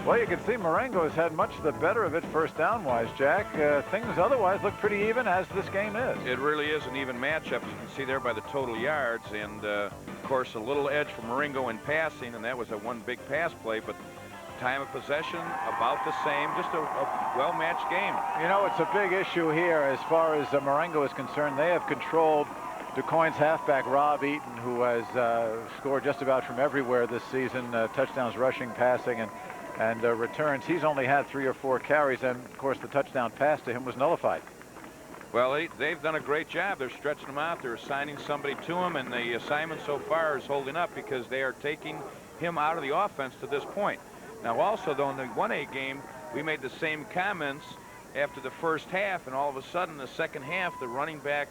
Well, you can see Marengo has had much the better of it first down-wise, Jack. Things otherwise look pretty even, as this game is. It really is an even matchup. You can see there by the total yards. And, of course, a little edge for Marengo in passing, and that was a one big pass play. But time of possession, about the same. Just a well-matched game. You know, it's a big issue here as far as Marengo is concerned. They have controlled DuQuoin's halfback, Rob Eaton, who has scored just about from everywhere this season, touchdowns, rushing, passing, and returns. He's only had 3 or 4 carries, and of course the touchdown pass to him was nullified. Well, they've done a great job. They're stretching him out. They're assigning somebody to him, and the assignment so far is holding up because they are taking him out of the offense to this point. Now, also, though, in the 1A game, we made the same comments after the first half, and all of a sudden, the second half, the running back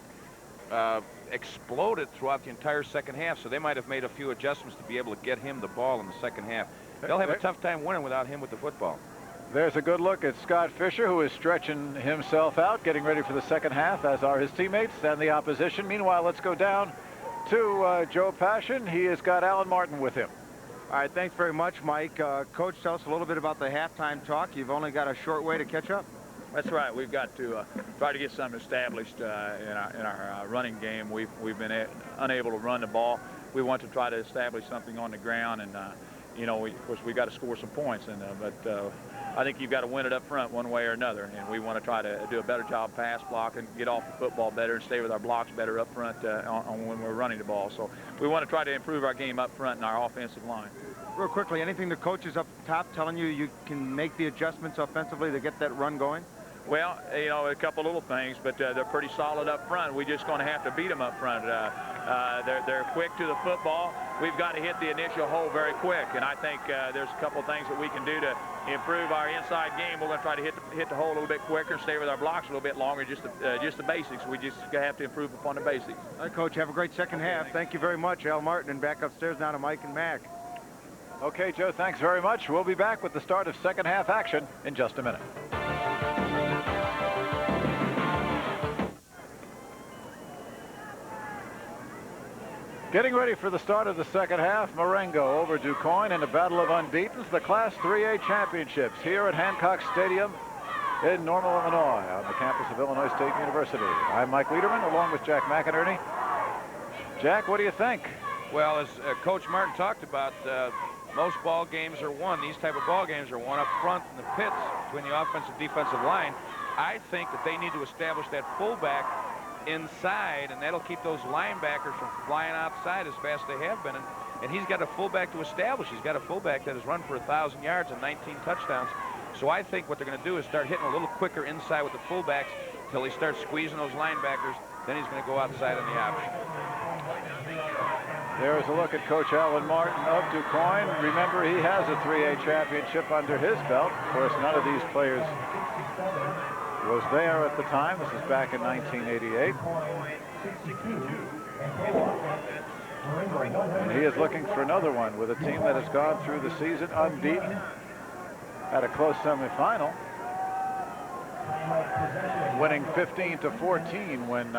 exploded throughout the entire second half, so they might have made a few adjustments to be able to get him the ball in the second half. They'll have a tough time winning without him with the football. There's a good look at Scott Fisher, who is stretching himself out, getting ready for the second half, as are his teammates and the opposition. Meanwhile, let's go down to Joe Passion. He has got Alan Martin with him. All right, thanks very much, Mike. Coach, tell us a little bit about the halftime talk. You've only got a short way to catch up. That's right. We've got to try to get something established in our running game. We've been unable to run the ball. We want to try to establish something on the ground, and you know, of course, we got to score some points. But I think you've got to win it up front one way or another, and we want to try to do a better job pass blocking, get off the football better, and stay with our blocks better up front on when we're running the ball. So we want to try to improve our game up front in our offensive line. Real quickly, anything the coaches up top telling you you can make the adjustments offensively to get that run going? Well, you know, a couple little things, but they're pretty solid up front. We're just going to have to beat them up front. They're quick to the football. We've got to hit the initial hole very quick, and I think there's a couple things that we can do to improve our inside game. We're going to try to hit the hole a little bit quicker, stay with our blocks a little bit longer, just the basics. We just have to improve upon the basics. All right, Coach, have a great second half. Thank you very much, Al Martin, and back upstairs now to Mike and Mac. Okay, Joe, thanks very much. We'll be back with the start of second half action in just a minute. Getting ready for the start of the second half, Marengo over Ducoin in a battle of unbeatens, the Class 3A Championships here at Hancock Stadium in Normal, Illinois, on the campus of Illinois State University. I'm Mike Lederman, along with Jack McInerney. Jack, what do you think? Well, as Coach Martin talked about, most ball games are won. These type of ball games are won up front in the pits between the offensive and defensive line. I think that they need to establish that fullback inside, and that'll keep those linebackers from flying outside as fast as they have been. And he's got a fullback to establish. He's got a fullback that has run for 1,000 yards and 19 touchdowns. So I think what they're going to do is start hitting a little quicker inside with the fullbacks until he starts squeezing those linebackers. Then he's going to go outside on the option. There's a look at Coach Alan Martin of Ducoin. Remember, he has a 3A championship under his belt. Of course, none of these players was there at the time. This is back in 1988. And he is looking for another one with a team that has gone through the season unbeaten at a close semifinal, winning 15-14 when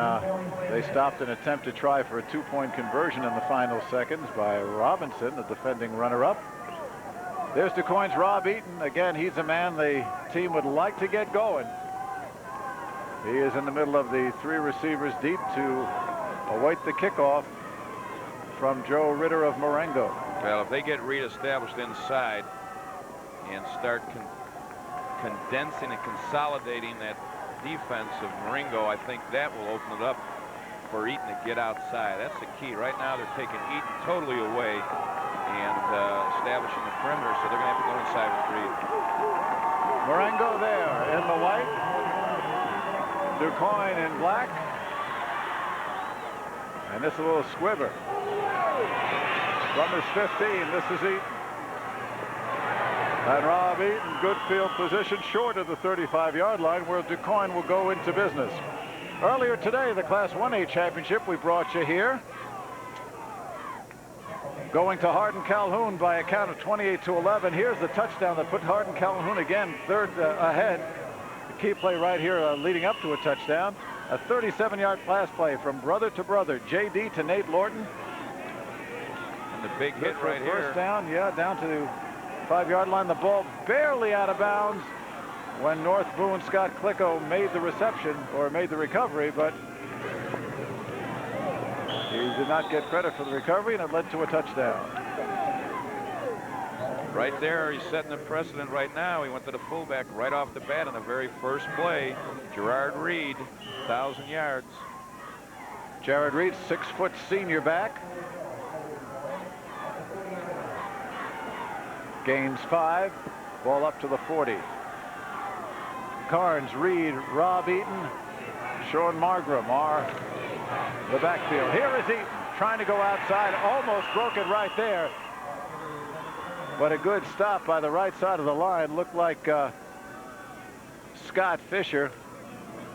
they stopped an attempt to try for a two-point conversion in the final seconds by Robinson, the defending runner-up. There's Ducoin's Rob Eaton. Again, he's a man the team would like to get going. He is in the middle of the three receivers deep to await the kickoff from Joe Ritter of Morango. Well, if they get reestablished inside and start condensing and consolidating that defense of Marengo, I think that will open it up for Eaton to get outside. That's the key. Right now they're taking Eaton totally away and establishing the perimeter, so they're going to have to go inside with Reed. Morango there in the white, Ducoin in black, and this little squibber from his 15. This is Eaton. And Rob Eaton, good field position short of the 35-yard line where Ducoin will go into business. Earlier today, the Class 1A championship we brought you here, going to Hardin Calhoun by a count of 28-11. Here's the touchdown that put Hardin Calhoun again third ahead. The key play right here leading up to a touchdown. A 37-yard pass play from brother to brother, J.D. to Nate Lorton. And the big hit right here. First down, yeah, down to 5-yard line. The ball barely out of bounds when North Boone Scott Clicco made the reception, or made the recovery, but he did not get credit for the recovery, and it led to a touchdown. Right there, he's setting the precedent right now. He went to the fullback right off the bat on the very first play. Gerard Reed, 1,000 yards. Jared Reed, 6-foot senior back. Gains 5, ball up to the 40. Carnes, Reed, Rob Eaton, Sean Margram are the backfield. Here is Eaton trying to go outside, almost broke it right there. But a good stop by the right side of the line. Looked like Scott Fisher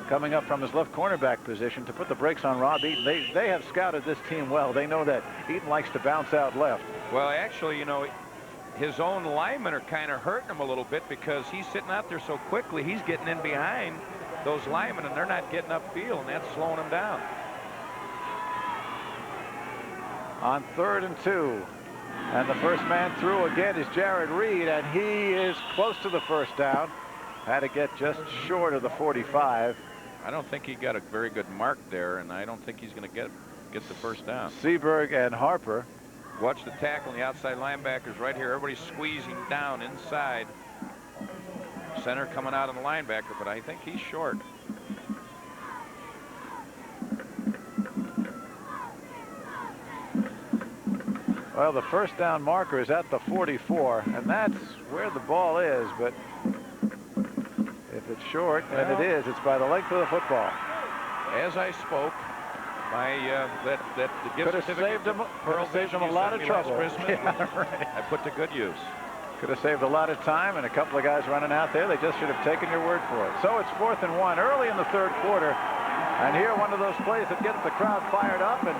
coming up from his left cornerback position to put the brakes on Rob Eaton. They have scouted this team well. They know that Eaton likes to bounce out left. Well, actually, you know, his own linemen are kind of hurting him a little bit because he's sitting out there so quickly. He's getting in behind those linemen, and they're not getting upfield, and that's slowing him down. On 3rd and 2. And the first man through again is Jared Reed, and he is close to the first down. Had to get just short of the 45. I don't think he got a very good mark there, and I don't think he's going to get the first down. Seberg and Harper. Watch the tackle on the outside linebackers right here. Everybody's squeezing down inside. Center coming out on the linebacker, but I think he's short. Well, the first down marker is at the 44, and that's where the ball is. But if If it's short, and it is, it's by the length of the football. As I spoke, my that gift Could have saved him, a lot of trouble. Christmas, Yeah, right. I put to good use. Could have saved a lot of time, and a couple of guys running out there. They just should have taken your word for it. So it's 4th and 1 early in the 3rd quarter. And here, one of those plays that gets the crowd fired up and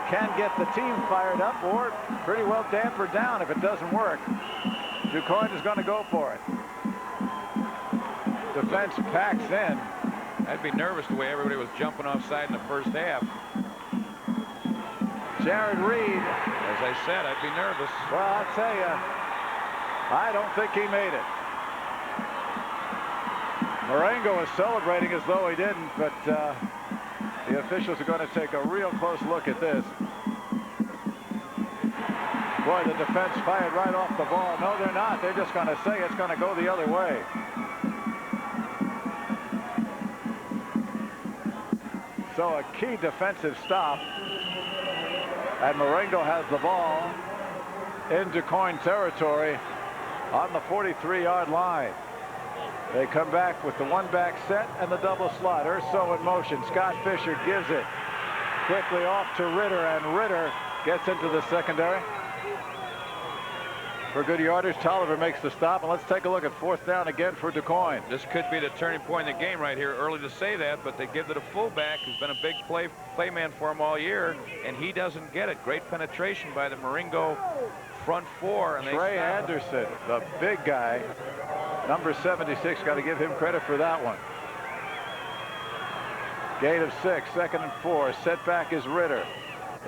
can get the team fired up, or pretty well damper down if it doesn't work. Ducoin is going to go for it. Defense packs in. I'd be nervous the way everybody was jumping offside in the first half. Jared Reed. As I said, I'd be nervous. Well, I'll tell you, I don't think he made it. Marengo is celebrating as though he didn't, but the officials are going to take a real close look at this. Boy, the defense fired right off the ball. No, they're not. They're just going to say it's going to go the other way. So a key defensive stop. And Morango has the ball in Ducoin territory on the 43-yard line. They come back with the one-back set and the double slot. Urso in motion. Scott Fisher gives it quickly off to Ritter, and Ritter gets into the secondary. For good yardage, Tolliver makes the stop, and let's take a look at 4th down again for Ducoin. This could be the turning point in the game right here. Early to say that, but they give it a fullback who's been a big playman for him all year, and he doesn't get it. Great penetration by the Marengo front four. And Trey Anderson, the big guy, number 76, got to give him credit for that one. Gain of 6, 2nd and 4. Setback is Ritter.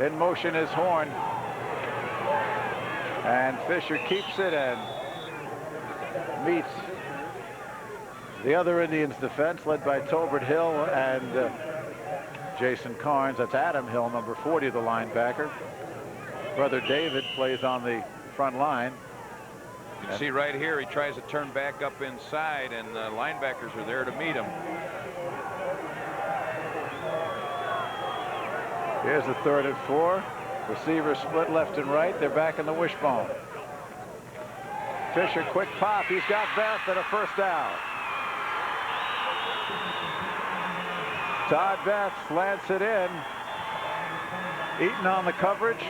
In motion is Horn. And Fisher keeps it and meets the other Indians defense led by Tolbert Hill and Jason Carnes. That's Adam Hill, number 40, the linebacker. Brother David plays on the front line. You can see right here, he tries to turn back up inside, and the linebackers are there to meet him. Here's the 3rd and 4. Receivers split left and right. They're back in the wishbone. Fisher, quick pop. He's got Beth at a 1st down. Todd Beth slants it in. Eaton on the coverage,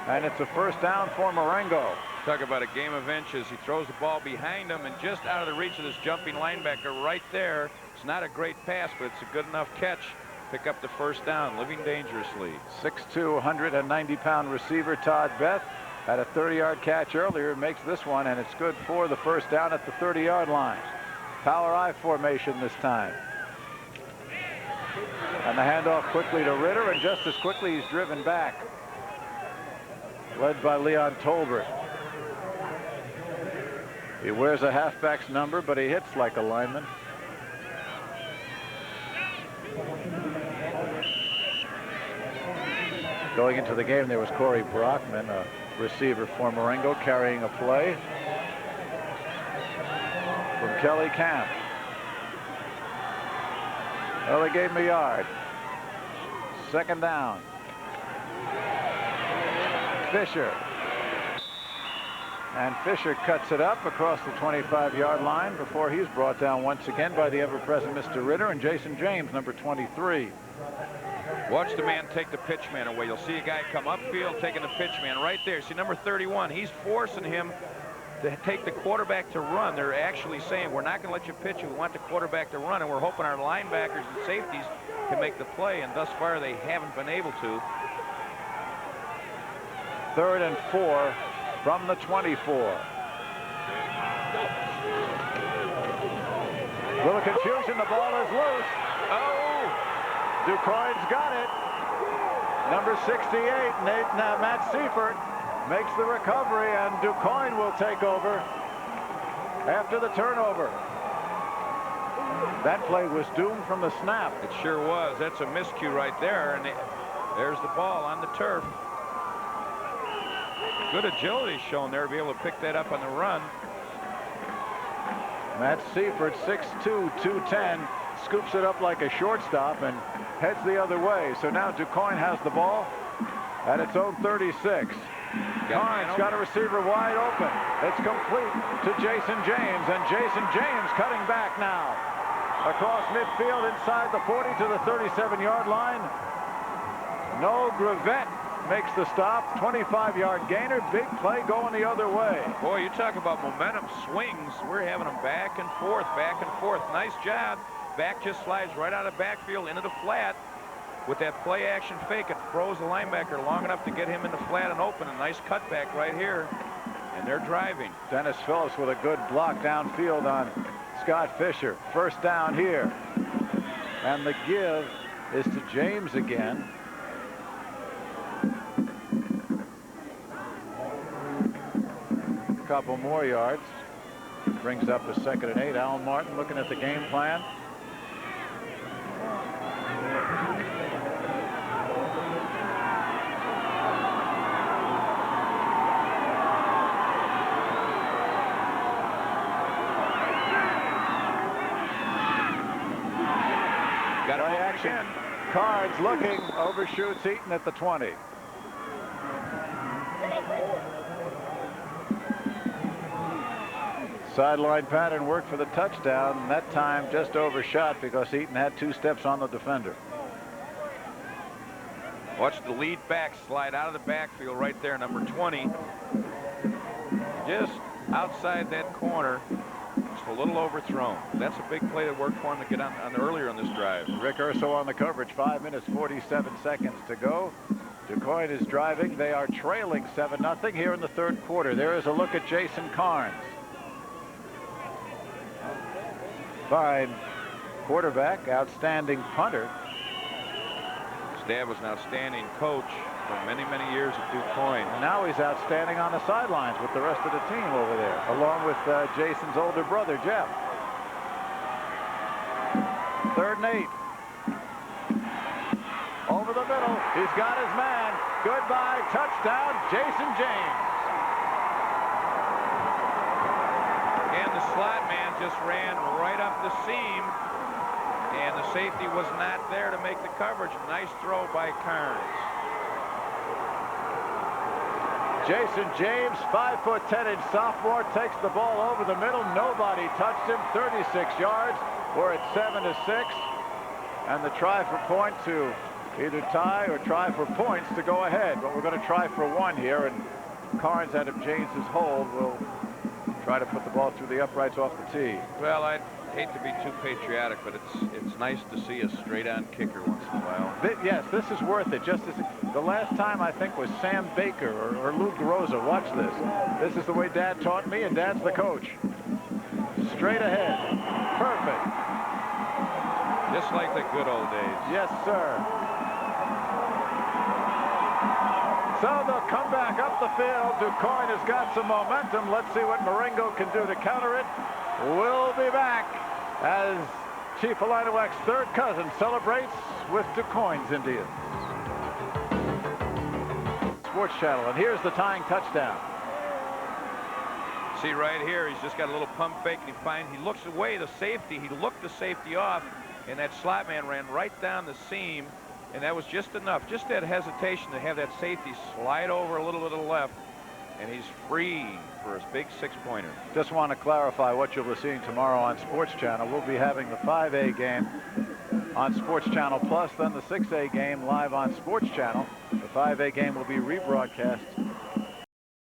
and it's a 1st down for Morango. Talk about a game of inches. He throws the ball behind him and just out of the reach of this jumping linebacker right there. It's not a great pass, but it's a good enough catch. Pick up the 1st down, living dangerously. 6'2", 190-pound receiver Todd Beth had a 30-yard catch earlier, makes this one, and it's good for the 1st down at the 30-yard line. Power I formation this time. And the handoff quickly to Ritter, and just as quickly he's driven back. Led by Leon Tolbert. He wears a halfback's number, but he hits like a lineman. Going into the game, there was Corey Brockman, a receiver for Marengo, carrying a play from Kelly Camp. Well, they gave him a yard. 2nd down. Fisher. And Fisher cuts it up across the 25-yard line before he's brought down once again by the ever-present Mr. Ritter and Jason James, number 23. Watch the man take the pitch man away. You'll see a guy come upfield taking the pitch man right there. See number 31. He's forcing him to take the quarterback to run. They're actually saying, we're not going to let you pitch. We want the quarterback to run, and we're hoping our linebackers and safeties can make the play, and thus far they haven't been able to. 3rd and 4 from the 24. Little confusion. The ball is loose. Oh! Ducoin's got it. Number 68, Matt Seifert, makes the recovery, and Ducoin will take over after the turnover. That play was doomed from the snap. It sure was. That's a miscue right there, and there's the ball on the turf. Good agility shown there to be able to pick that up on the run. Matt Seifert, 6'2", 210, scoops it up like a shortstop and heads the other way. So now Ducoin has the ball at its own 36. Carnes got a receiver wide open. It's complete to Jason James, and Jason James cutting back now. across midfield inside the 40 to the 37-yard line. No Gravette makes the stop. 25-yard gainer. Big play going the other way. Boy, you talk about momentum swings. We're having them back and forth, back and forth. Nice job. Back just slides right out of backfield into the flat. With that play action fake, it throws the linebacker long enough to get him in the flat and open. A nice cutback right here. And they're driving. Dennis Phillips with a good block downfield on Scott Fisher. First down here. And the give is to James again. A couple more yards. Brings up a 2nd and 8. Alan Martin looking at the game plan. Play action. Cards looking, overshoots Eaton at the 20. Sideline pattern worked for the touchdown. That time just overshot because Eaton had 2 steps on the defender. Watch the lead back slide out of the backfield right there, number 20. Just outside that corner. Just a little overthrown. That's a big play that worked for him to get on earlier on this drive. Rick Urso on the coverage. 5 minutes, 47 seconds to go. DuQuoin is driving. They are trailing 7-0 here in the 3rd quarter. There is a look at Jason Carnes. Fine quarterback, outstanding punter. His dad was an outstanding coach for many, many years at DuQuoin. And now he's outstanding on the sidelines with the rest of the team over there, along with Jason's older brother, Jeff. 3rd and 8. Over the middle. He's got his man. Goodbye. Touchdown, Jason James. And the slot man just ran right up the seam. And the safety was not there to make the coverage. Nice throw by Carnes. Jason James, 5'10" sophomore, takes the ball over the middle. Nobody touched him. 36 yards. We're at 7-6. And the try for point to either tie or try for points to go ahead. But we're going to try for 1 here. And Carnes, out of James's hold, will try to put the ball through the uprights off the tee. Well, I'd hate to be too patriotic, but it's nice to see a straight-on kicker once in a while. Yes, this is worth it. Just as the last time I think was Sam Baker or Lou Groza. Watch this. This is the way Dad taught me, and Dad's the coach. Straight ahead. Perfect. Just like the good old days. Yes, sir. So they'll come back up the field. DuQuoin has got some momentum. Let's see what Marengo can do to counter it. We'll be back as Chief Illiniwak's 3rd cousin celebrates with DuQuoin's Indians. Sports Channel, and here's the tying touchdown. See right here, he's just got a little pump fake, and he looks away the safety. He looked the safety off, and that slot man ran right down the seam, and that was just enough, just that hesitation to have that safety slide over a little to the left, and he's free for his big 6-pointer. Just want to clarify what you'll be seeing tomorrow on Sports Channel. We'll be having the 5A game on Sports Channel Plus, then the 6A game live on Sports Channel. The 5A game will be rebroadcast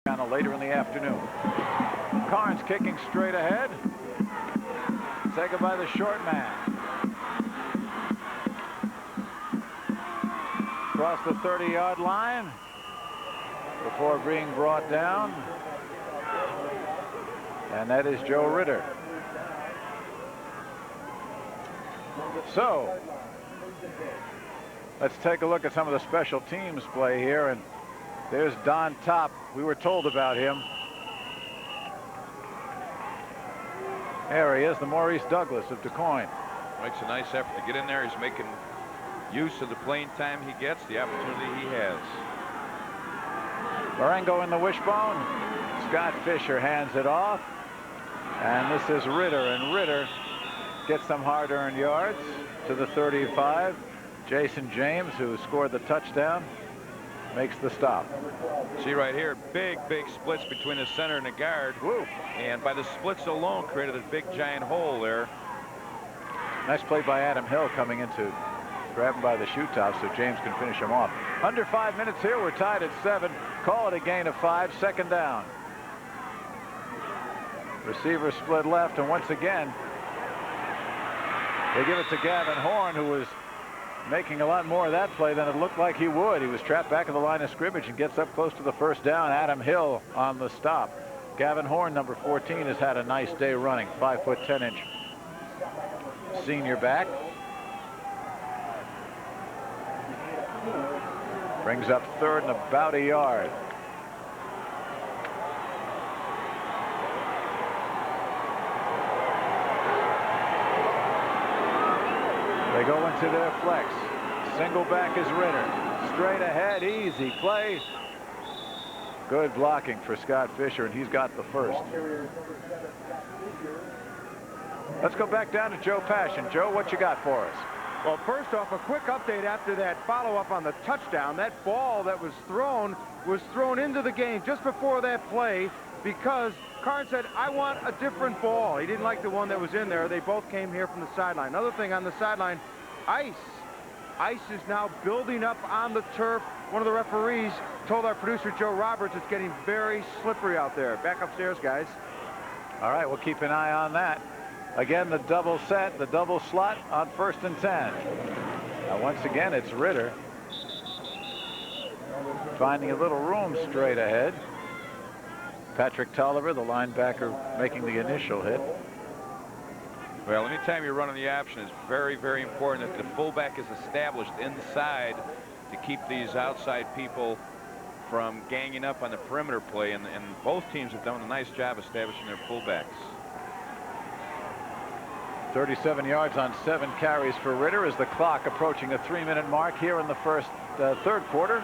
channel later in the afternoon. Carnes kicking straight ahead. Taken by the short man. Across the 30-yard line before being brought down. And that is Joe Ritter. So let's take a look at some of the special teams play here. And there's Don Topp. We were told about him. There he is, the Maurice Douglas of DuQuoin. Makes a nice effort to get in there. He's making use of the playing time he gets, the opportunity he has. Morango in the wishbone. Scott Fisher hands it off. And this is Ritter, and Ritter gets some hard-earned yards to the 35. Jason James, who scored the touchdown, makes the stop. See right here, big splits between the center and the guard. Woo. And by the splits alone created a big giant hole there. Nice play by Adam Hill coming in to grab him by the shoe top so James can finish him off. Under 5 minutes here. We're tied at 7. Call it a gain of 5. Second down. Receiver split left, and once again, they give it to Gavin Horn, who was making a lot more of that play than it looked like he would. He was trapped back of the line of scrimmage and gets up close to the first down. Adam Hill on the stop. Gavin Horn, number 14, has had a nice day running. 5 foot 10 inch senior back. Brings up third and about a yard. They go into their flex. Single back is Ritter. Straight ahead, easy play. Good blocking for Scott Fisher, and he's got the first. Let's go back down to Joe Passion. Joe, what you got for us? Well, first off, a quick update after that follow-up on the touchdown. That ball that was thrown into the game just before that play because Carn said, I want a different ball. He didn't like the one that was in there. They both came here from the sideline. Another thing on the sideline, ice. Ice is now building up on the turf. One of the referees told our producer, Joe Roberts, it's getting very slippery out there. Back upstairs, guys. All right, we'll keep an eye on that. Again, the double set, the double slot on 1st and 10. Now, once again, it's Ritter finding a little room straight ahead. Patrick Tolliver, the linebacker, making the initial hit. Well, anytime you're running the option, it's very, very important that the fullback is established inside to keep these outside people from ganging up on the perimeter play. And both teams have done a nice job establishing their fullbacks. 37 yards on 7 carries for Ritter as the clock approaching the 3-minute mark here in the third quarter.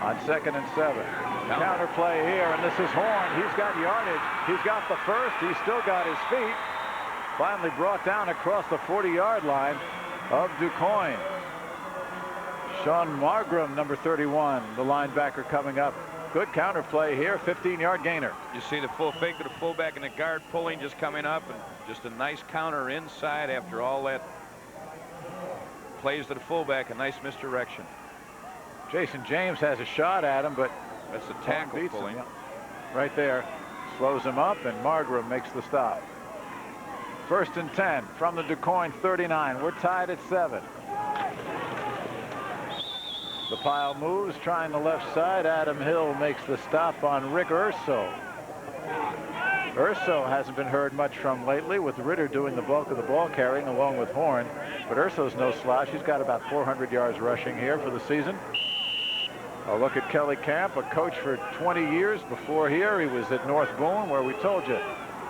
On 2nd and 7. Counter play here, and this is Horn. He's got yardage. He's got the first. He's still got his feet. Finally brought down across the 40-yard line of Ducoin. Sean Margram, number 31, the linebacker coming up. Good counter play here, 15-yard gainer. You see the full fake to the fullback and the guard pulling, just coming up, and just a nice counter inside after all that plays to the fullback. A nice misdirection. Jason James has a shot at him, but that's a tackle pulling. Right there, slows him up, and Margram makes the stop. 1st and 10 from the Ducoin 39. We're tied at 7. The pile moves, trying the left side. Adam Hill makes the stop on Rick Urso. Urso hasn't been heard much from lately, with Ritter doing the bulk of the ball carrying along with Horn. But Urso's no slouch. He's got about 400 yards rushing here for the season. A look at Kelly Camp, a coach for 20 years. Before here, he was at North Boone, where we told you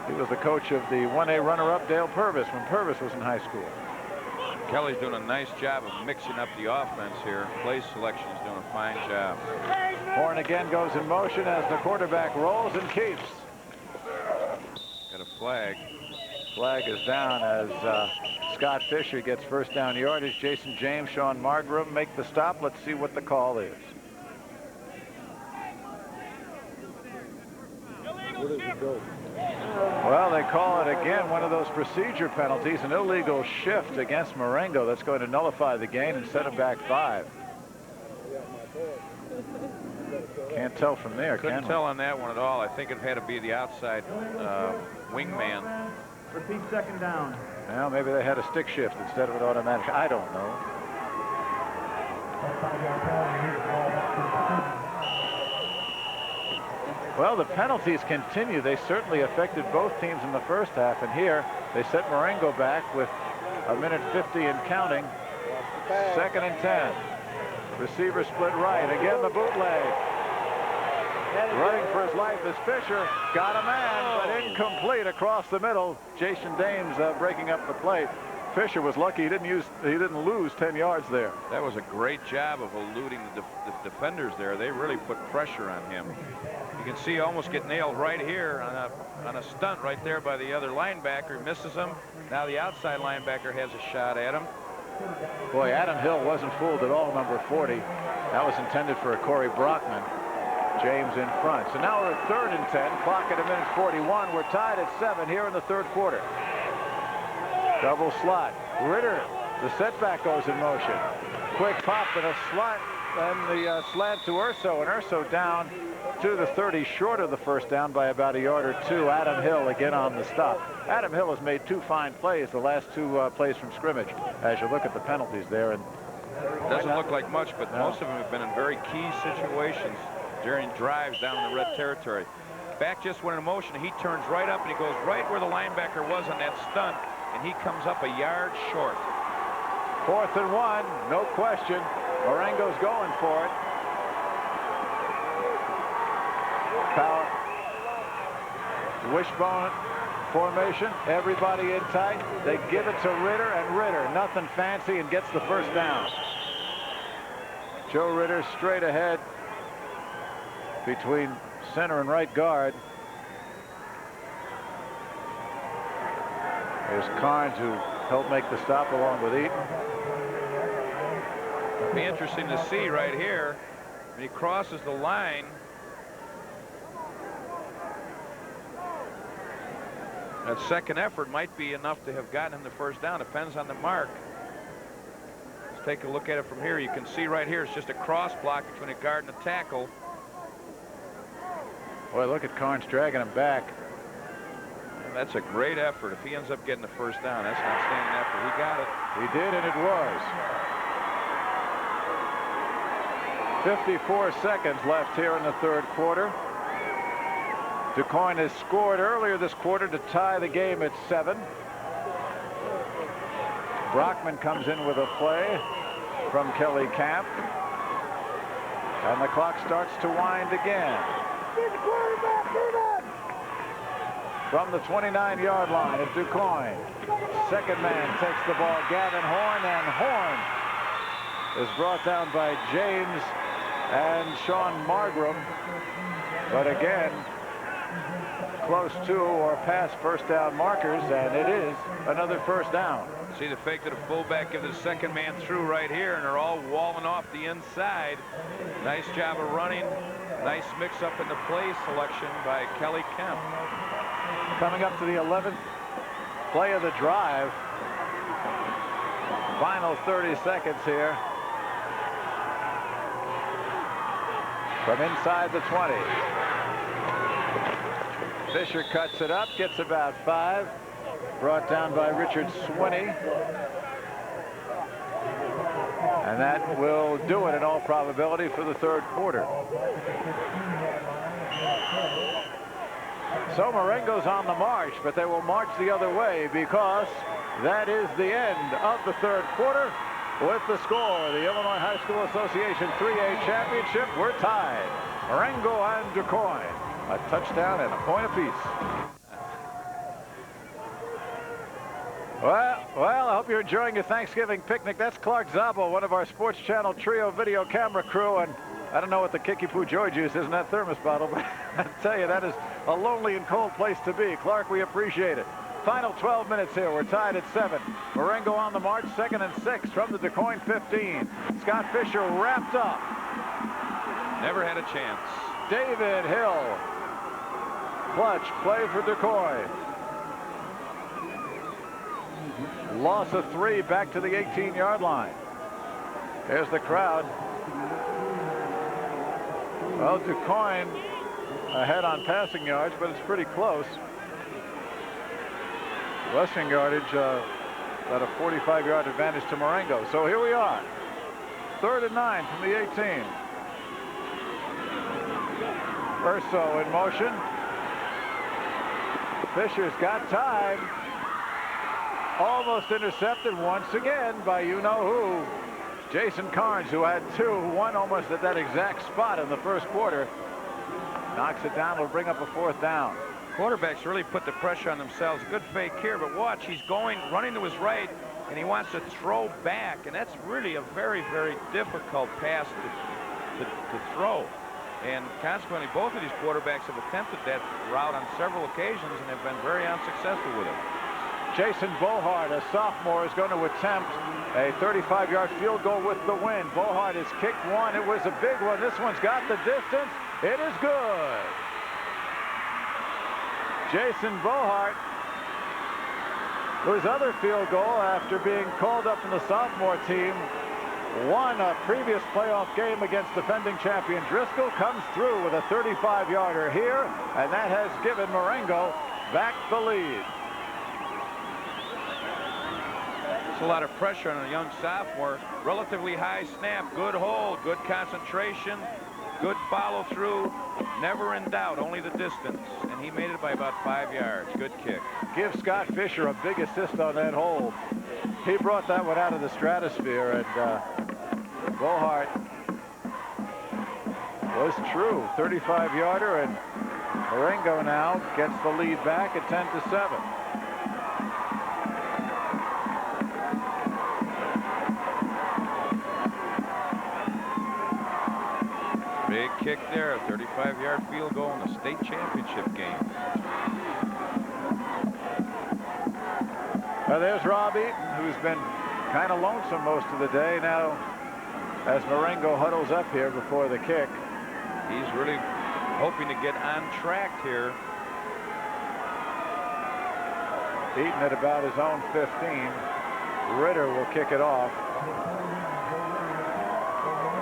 he was the coach of the 1A runner-up Dale Purvis when Purvis was in high school. Kelly's doing a nice job of mixing up the offense here. Play selection is doing a fine job. Horn again goes in motion as the quarterback rolls and keeps. Got a flag. Flag is down as Scott Fisher gets first down yardage. Jason James, Sean Margram make the stop. Let's see what the call is. Where does it go? Well, they call it again one of those procedure penalties, an illegal shift against Marengo. That's going to nullify the gain and set him back 5. Can't tell from there, Couldn't tell on that one at all. I think it had to be the outside wingman. Repeat 2nd down. Well, maybe they had a stick shift instead of an automatic. I don't know. Well, the penalties continue. They certainly affected both teams in the first half. And here, they set Morango back with 1:50 and counting. 2nd and 10. Receiver split right. Again, the bootleg. Running for his life is Fisher. Got a man, but incomplete across the middle. Jason Dames breaking up the play. Fisher was lucky he didn't lose 10 yards there. That was a great job of eluding the defenders there. They really put pressure on him. You can see almost get nailed right here on a stunt right there by the other linebacker. Misses him. Now the outside linebacker has a shot at him. Boy, Adam Hill wasn't fooled at all, number 40. That was intended for a Corey Brockman. James in front. So now we're at 3rd and 10. Clock at 1:41. We're tied at 7 here in the 3rd quarter. Double slot. Ritter, the setback goes in motion. Quick pop and a slot, and the slant to Urso, and Urso down to the 30, short of the first down by about a yard or two. Adam Hill again on the stop. Adam Hill has made 2 fine plays, the last 2 plays from scrimmage, as you look at the penalties there. And doesn't look like much, but most of them have been in very key situations during drives down in the red territory. Back just went in motion. He turns right up and he goes right where the linebacker was on that stunt, and he comes up a yard short. 4th and 1, no question. Marengo's going for it. Power. Wishbone formation. Everybody in tight. They give it to Ritter, and Ritter, nothing fancy, and gets the first down. Joe Ritter straight ahead between center and right guard. There's Carnes, who helped make the stop along with Eaton. It'll be interesting to see right here when he crosses the line. That second effort might be enough to have gotten him the first down. Depends on the mark. Let's take a look at it from here. You can see right here it's just a cross block between a guard and a tackle. Boy, look at Carnes dragging him back. And that's a great effort. If he ends up getting the first down, that's an outstanding effort. He got it. He did, and it was. 54 seconds left here in the 3rd quarter. Ducoin has scored earlier this quarter to tie the game at 7. Brockman comes in with a play from Kelly Camp. And the clock starts to wind again. From the 29-yard line at Ducoin. Second man takes the ball, Gavin Horn, and Horn is brought down by James and Sean Margram. But again, close to or past first down markers, and it is another first down. See the fake to the fullback, give the second man through right here, and they're all walling off the inside. Nice job of running. Nice mix-up in the play selection by Kelly Kemp. Coming up to the 11th play of the drive. Final 30 seconds here. From inside the 20. Fisher cuts it up, gets about 5. Brought down by Richard Swinney. And that will do it in all probability for the 3rd quarter. So Marengo's on the march, but they will march the other way because that is the end of the 3rd quarter. With the score, the Illinois High School Association 3A Championship, we're tied. Marengo and Ducoin, a touchdown and a point apiece. Well, I hope you're enjoying your Thanksgiving picnic. That's Clark Zabel, one of our Sports Channel Trio video camera crew, and I don't know what the Kickapoo Joy Juice is in that thermos bottle, but I tell you, that is a lonely and cold place to be. Clark, we appreciate it. Final 12 minutes here. We're tied at 7. Morango on the march, 2nd and 6 from the Ducoin 15. Scott Fisher wrapped up. Never had a chance. David Hill. Clutch play for Ducoin. Loss of 3 back to the 18-yard line. Here's the crowd. Well, Ducoin ahead on passing yards, but it's pretty close. Rushing yardage, about a 45-yard advantage to Morango. So here we are. 3rd and 9 from the 18. Urso in motion. Fisher's got time. Almost intercepted once again by you-know-who. Jason Carnes, who had 2, one almost at that exact spot in the 1st quarter. Knocks it down, will bring up a 4th down. Quarterbacks really put the pressure on themselves. Good fake here, but watch, he's running to his right, and he wants to throw back, and that's really a very, very difficult pass to throw. And consequently, both of these quarterbacks have attempted that route on several occasions and have been very unsuccessful with it. Jason Bohart, a sophomore, is going to attempt a 35-yard field goal with the win. Bohart has kicked one. It was a big one. This one's got the distance. It is good. Jason Bohart whose other field goal after being called up from the sophomore team, won a previous playoff game against defending champion Driscoll, comes through with a 35-yarder here, and that has given Marengo back the lead. It's a lot of pressure on a young sophomore. Relatively high snap, good hold, good concentration, good follow through. Never in doubt, only the distance. And he made it by about 5 yards. Good kick. Give Scott Fisher a big assist on that hold. He brought that one out of the stratosphere, and Bohart was true. 35-yarder, and Marengo now gets the lead back at 10-7. Big kick there, a 35-yard field goal in the state championship game. Well, there's Rob Eaton, who's been kind of lonesome most of the day now as Marengo huddles up here before the kick. He's really hoping to get on track here. Eaton at about his own 15. Ritter will kick it off.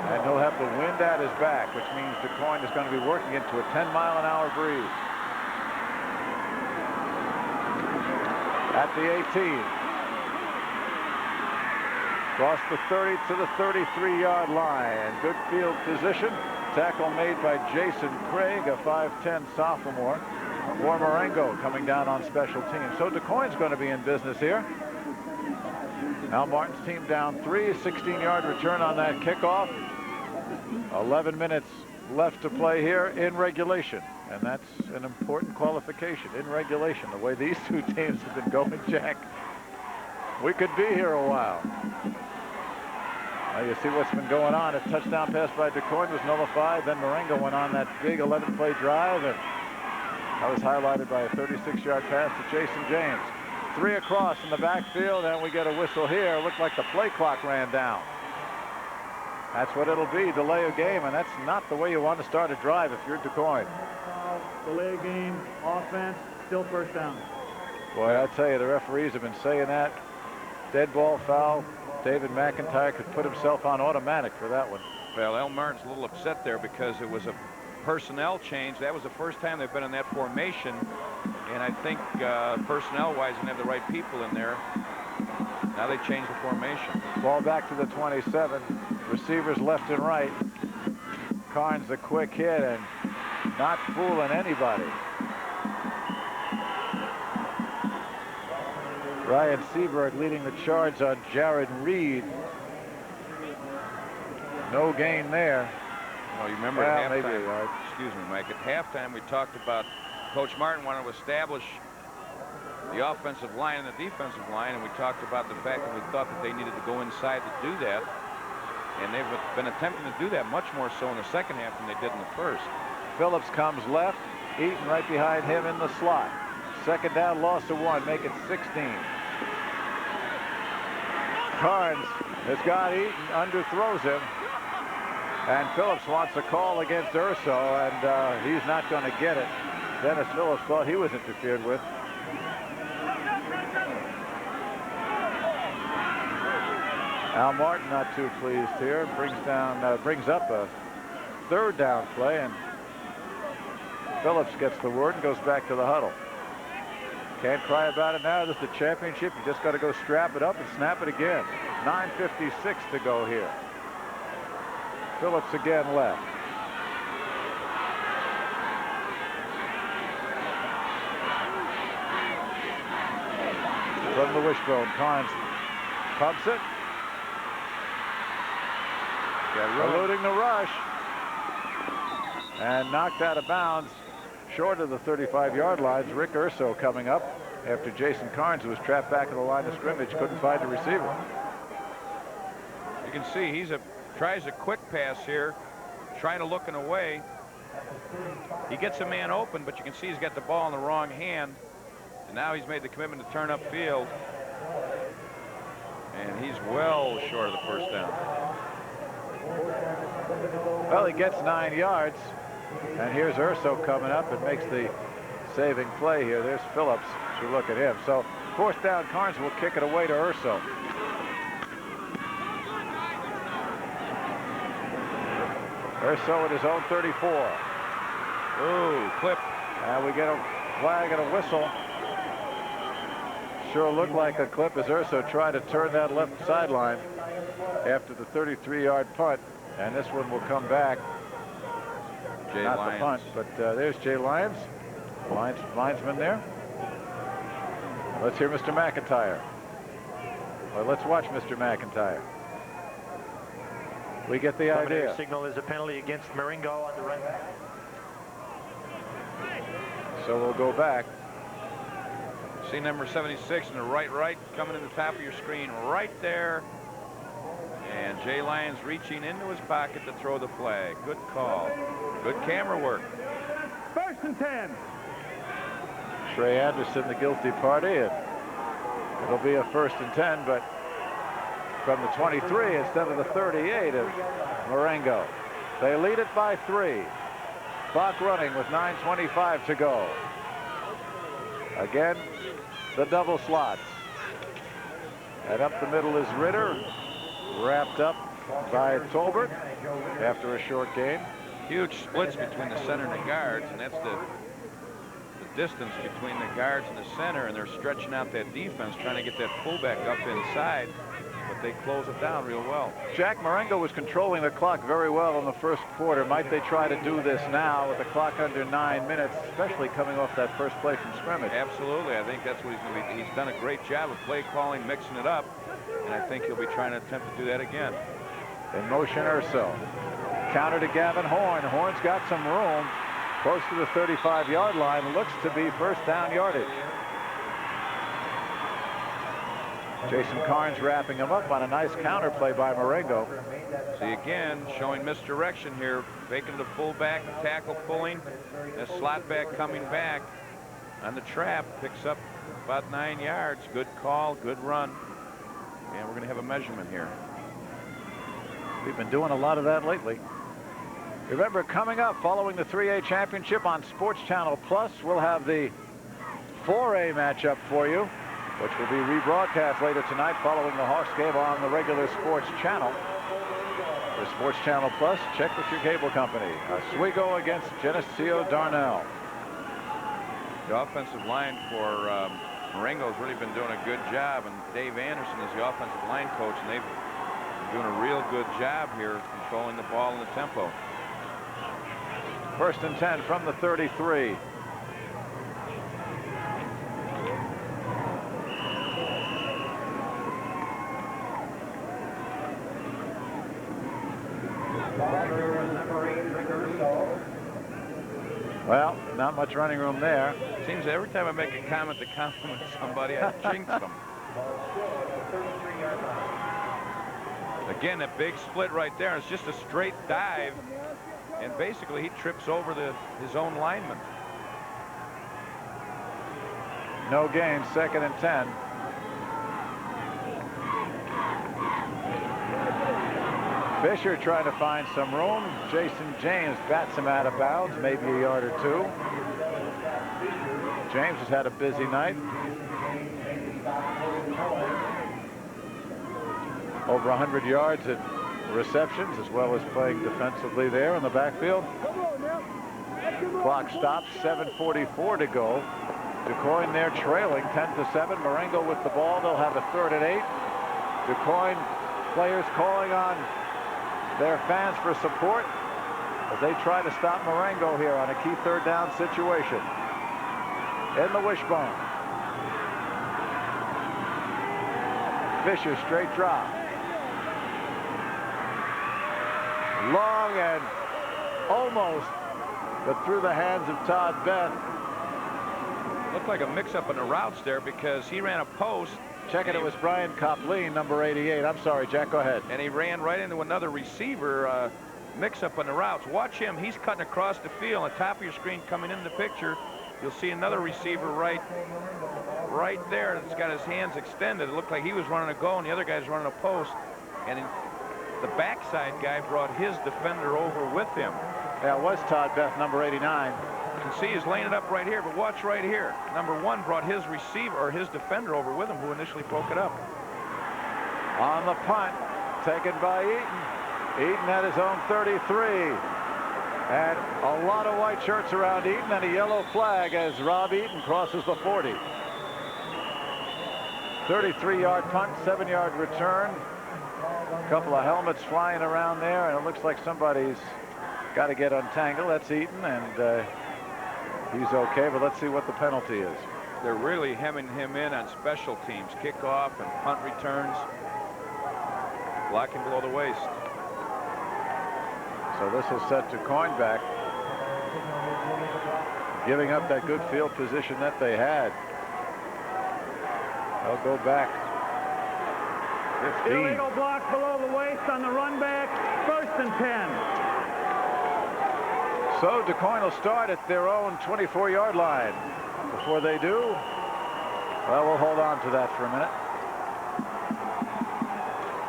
And he'll have the wind at his back, which means Ducoin is going to be working into a 10-mile-an-hour breeze. At the 18. Across the 30 to the 33-yard line. Good field position. Tackle made by Jason Craig, a 5'10 sophomore. For Morango coming down on special teams. So Ducoin's going to be in business here. Al Martin's team down 3, 16-yard return on that kickoff. 11 minutes left to play here in regulation, and that's an important qualification. In regulation, the way these two teams have been going, Jack, we could be here a while. Now you see what's been going on. A touchdown pass by Ducoin was nullified. Then Marengo went on that big 11-play drive, and that was highlighted by a 36-yard pass to Jason James. 3 across in the backfield, and we get a whistle here. Looked like the play clock ran down. That's what it'll be, delay a game, and that's not the way you want to start a drive if you're Ducoin. Delay game, offense, still first down. Boy, I tell you, the referees have been saying that. Dead ball foul. David McIntyre could put himself on automatic for that one. Well, Al Martin's a little upset there because it was a personnel change. That was the first time they've been in that formation, and I think personnel-wise, they have the right people in there. Now they changed the formation. Ball back to the 27. Receivers left and right. Carnes a quick hit and not fooling anybody. Ryan Seberg leading the charge on Jared Reed. No gain there. Well, you remember at halftime, excuse me, Mike, at halftime we talked about Coach Martin wanted to establish the offensive line and the defensive line, and we talked about the fact that we thought that they needed to go inside to do that. And they've been attempting to do that much more so in the second half than they did in the first. Phillips comes left. Eaton right behind him in the slot. Second down, loss of 1, make it 16. Carnes has got Eaton, underthrows him. And Phillips wants a call against Urso, and he's not going to get it. Dennis Phillips thought he was interfered with. Al Martin not too pleased here. Brings up a third down play, and Phillips gets the word and goes back to the huddle. Can't cry about it now. This is the championship. You just got to go strap it up and snap it again. 9:56 to go here. Phillips again left. From the wishbone, Carnes pumps it. Eluding the rush. And knocked out of bounds short of the 35-yard lines. Rick Urso coming up after Jason Carnes, who was trapped back in the line of scrimmage, couldn't find a receiver. You can see he tries a quick pass here, trying to look away. He gets a man open, but you can see he's got the ball in the wrong hand. And now he's made the commitment to turn upfield. And he's well short of the first down. Well, he gets 9 yards. And here's Urso coming up and makes the saving play here. There's Phillips. So look at him. So 4th down, Carnes will kick it away to Urso. Urso at his own 34. Ooh, clip. And we get a flag and a whistle. Sure looked like a clip as Urso tried to turn that left sideline after the 33-yard punt. And this one will come back. Jay Not Lyons. the punt, but there's Jay Lyons. Linesman there. Let's hear Mr. McIntyre. Well, let's watch Mr. McIntyre. We get the idea. Signal is a penalty against Marengo on the run back. So we'll go back. See number 76 in the right, coming in the top of your screen right there. And Jay Lyons reaching into his pocket to throw the flag. Good call. Good camera work. 1st and 10. Trey Anderson, the guilty party, and it'll be a 1st and 10, but from the 23 instead of the 38 of Morango. They lead it by 3. Clock running with 9:25 to go. Again, the double slots. And up the middle is Ritter, wrapped up by Tolbert after a short gain. Huge splits between the center and the guards, and that's the distance between the guards and the center, and they're stretching out that defense, trying to get that fullback up inside, but they close it down real well. Jack, Marengo was controlling the clock very well in the 1st quarter. Might they try to do this now with the clock under 9 minutes, especially coming off that first play from scrimmage? Absolutely. I think that's what he's going to be. He's done a great job of play calling, mixing it up, and I think he'll be trying to attempt to do that again. In motion Urso. Counter to Gavin Horn. Horn's got some room close to the 35-yard line. Looks to be 1st down yardage. Jason Carnes wrapping him up on a nice counter play by Marengo. See again, showing misdirection here, faking the fullback, tackle pulling, a slot back coming back on the trap, picks up about 9 yards. Good call, good run, and we're going to have a measurement here. We've been doing a lot of that lately. Remember, coming up following the 3A championship on Sports Channel Plus, we'll have the 4A matchup for you, which will be rebroadcast later tonight following the Hawks game on the regular Sports Channel. For Sports Channel Plus, check with your cable company. Oswego against Geneseo Darnell. The offensive line for Marengo has really been doing a good job, and Dave Anderson is the offensive line coach, and they've been doing a real good job here controlling the ball and the tempo. 1st and 10 from the 33. Well, not much running room there. Seems every time I make a comment to compliment somebody, I jinx them. Again, that big split right there. It's just a straight dive, and basically he trips over his own lineman. No gain, 2nd and 10. Fisher trying to find some room. Jason James bats him out of bounds, maybe a yard or 2. James has had a busy night. Over 100 yards at receptions, as well as playing defensively there in the backfield. Clock stops, 7:44 to go. Ducoin there trailing 10-7. Marengo with the ball. They'll have a 3rd and 8. Ducoin players calling on their fans for support as they try to stop Marengo here on a key 3rd down situation. In the wishbone. Fisher straight drop. Long and almost, but through the hands of Todd Beth. Looked like a mix-up in the routes there because he ran a post. Check it, it was Brian Copleen, number 88. I'm sorry, Jack, go ahead. And he ran right into another receiver, mix-up on the routes. Watch him. He's cutting across the field. On the top of your screen coming into the picture, you'll see another receiver right there that's got his hands extended. It looked like he was running a go, and the other guy's running a post. And the backside guy brought his defender over with him. Yeah, it was Todd Beth, number 89. You can see he's laying it up right here, but watch right here. Number 1 brought his receiver, or his defender, over with him, who initially broke it up. On the punt, taken by Eaton. Eaton at his own 33. And a lot of white shirts around Eaton, and a yellow flag as Rob Eaton crosses the 40. 33-yard punt, 7-yard return. A couple of helmets flying around there, and it looks like somebody's got to get untangled. That's Eaton, and he's okay, but let's see what the penalty is. They're really hemming him in on special teams, kickoff and punt returns. Blocking below the waist. So this will set Ducoin back, giving up that good field position that they had. They'll go back 15. Illegal block below the waist on the run back. 1st and 10. So Ducoin will start at their own 24-yard line. Before they do, well, we'll hold on to that for a minute.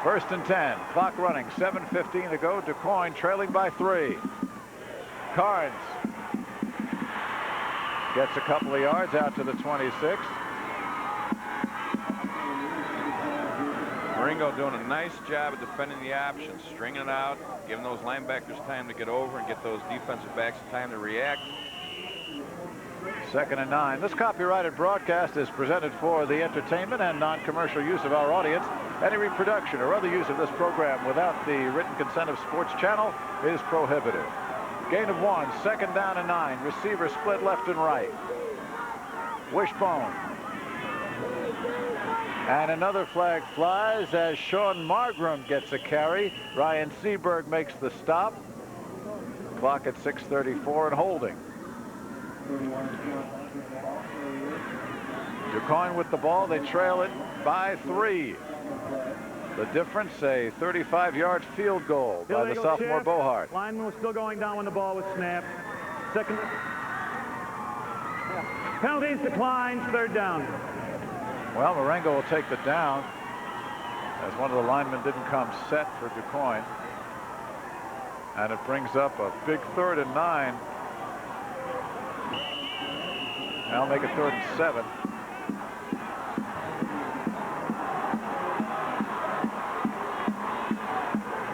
1st and 10. Clock running. 7:15 to go. Ducoin trailing by 3. Carnes gets a couple of yards out to the 26. Marengo doing a nice job of defending the options, stringing it out, giving those linebackers time to get over and get those defensive backs time to react. 2nd and 9. This copyrighted broadcast is presented for the entertainment and non-commercial use of our audience. Any reproduction or other use of this program without the written consent of Sports Channel is prohibited. Gain of 1, 2nd down and 9. Receiver split left and right. Wishbone. And another flag flies as Sean Margram gets a carry. Ryan Seberg makes the stop. Clock at 6:34 and holding. Ducoin with the ball. They trail it by 3. The difference, a 35-yard field goal by the sophomore Bohart. Lineman was still going down when the ball was snapped. Second. Penalties declined. 3rd down. Well, Morango will take the down as one of the linemen didn't come set for Ducoin. And it brings up a big 3rd and 9. Now make it 3rd and 7.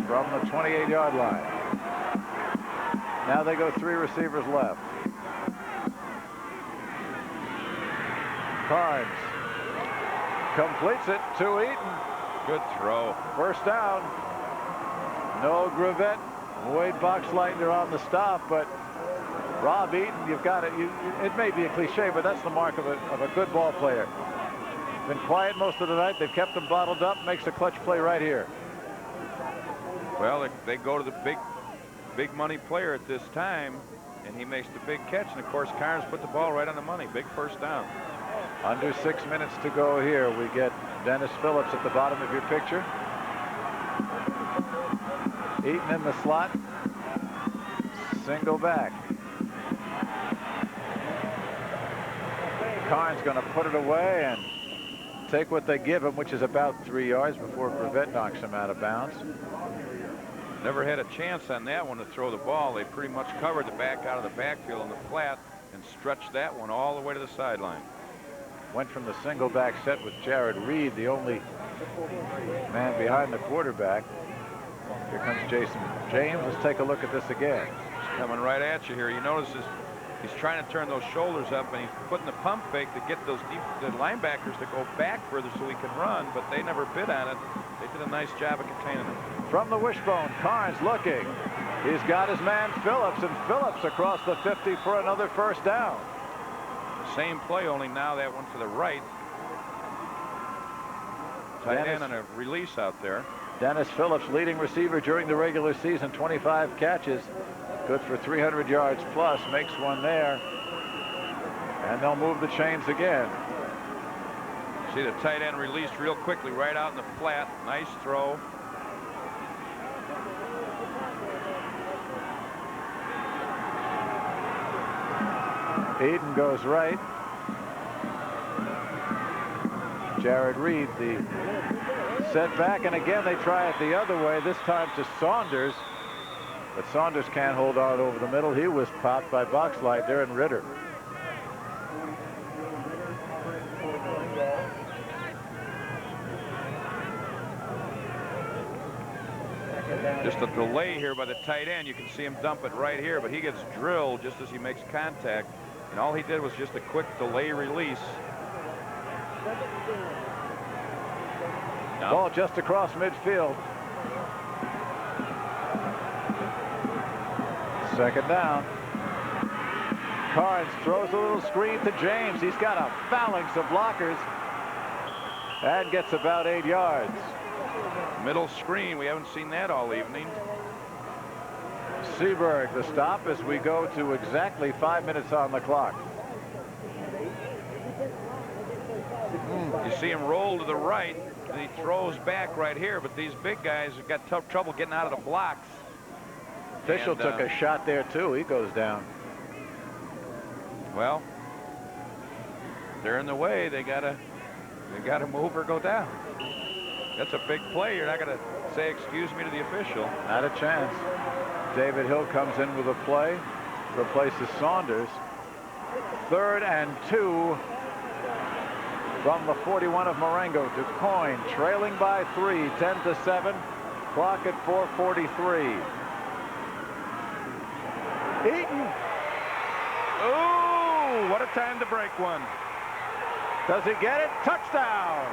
From the 28-yard line. Now they go 3 receivers left. Carnes completes it to Eaton. Good throw. 1st down. No Gravett. Wade Boxleitner on the stop, but Rob Eaton, you've got it. It may be a cliche, but that's the mark of a good ball player. Been quiet most of the night. They've kept him bottled up. Makes a clutch play right here. Well, they go to the big money player at this time, and he makes the big catch. And of course, Carnes put the ball right on the money. Big 1st down. Under 6 minutes to go here. We get Dennis Phillips at the bottom of your picture. Eaton in the slot. Single back. Carnes going to put it away and take what they give him, which is about 3 yards before Gravett knocks him out of bounds. Never had a chance on that one to throw the ball. They pretty much covered the back out of the backfield in the flat and stretched that one all the way to the sideline. Went from the single back set with Jared Reed, the only man behind the quarterback. Here comes Jason James. Let's take a look at this again. He's coming right at you here. You notice he's trying to turn those shoulders up, and he's putting the pump fake to get the linebackers to go back further so he can run, but they never bid on it. They did a nice job of containing him. From the wishbone, Carnes looking. He's got his man Phillips, and Phillips across the 50 for another 1st down. The same play, only now that one to the right. Tight end on a release out there. Dennis Phillips, leading receiver during the regular season, 25 catches. Good for 300 yards plus, makes one there. And they'll move the chains again. See the tight end released real quickly right out in the flat. Nice throw. Eaton goes right. Jared Reed, the setback, and again they try it the other way, this time to Saunders. But Saunders can't hold on over the middle. He was popped by Boxlight there and Ritter. Just a delay here by the tight end. You can see him dump it right here, but he gets drilled just as he makes contact. And all he did was just a quick delay release. Ball just across midfield. Second down. Carnes throws a little screen to James. He's got a phalanx of blockers and gets about 8 yards. Middle screen. We haven't seen that all evening. Seaberg the stop as we go to exactly 5 minutes on the clock. You see him roll to the right, and he throws back right here, but these big guys have got tough trouble getting out of the blocks. Fischel took a shot there too. He goes down. Well, they're in the way. They gotta move or go down. That's a big play. You're not gonna say excuse me to the official. Not a chance. David Hill comes in with a play, replaces Saunders. 3rd and 2 from the 41 of Marengo. Ducoin trailing by 3, 10-7. Clock at 4:43. Eaton. Ooh, what a time to break one. Does he get it? Touchdown.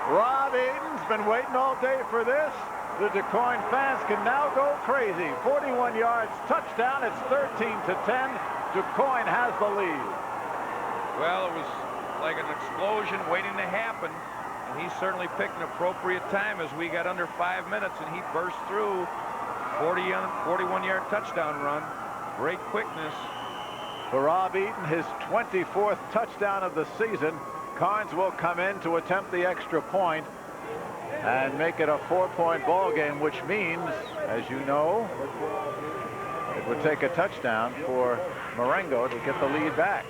Rob Eaton's been waiting all day for this. The Ducoin fans can now go crazy. 41 yards, touchdown. It's 13-10. Ducoin has the lead. Well, it was like an explosion waiting to happen, and he certainly picked an appropriate time as we got under 5 minutes, and he burst through 41-yard touchdown run. Great quickness. For Rob Eaton, his 24th touchdown of the season. Carnes will come in to attempt the extra point and make it a 4-point ball game, which means, as you know, it would take a touchdown for Morango to get the lead back.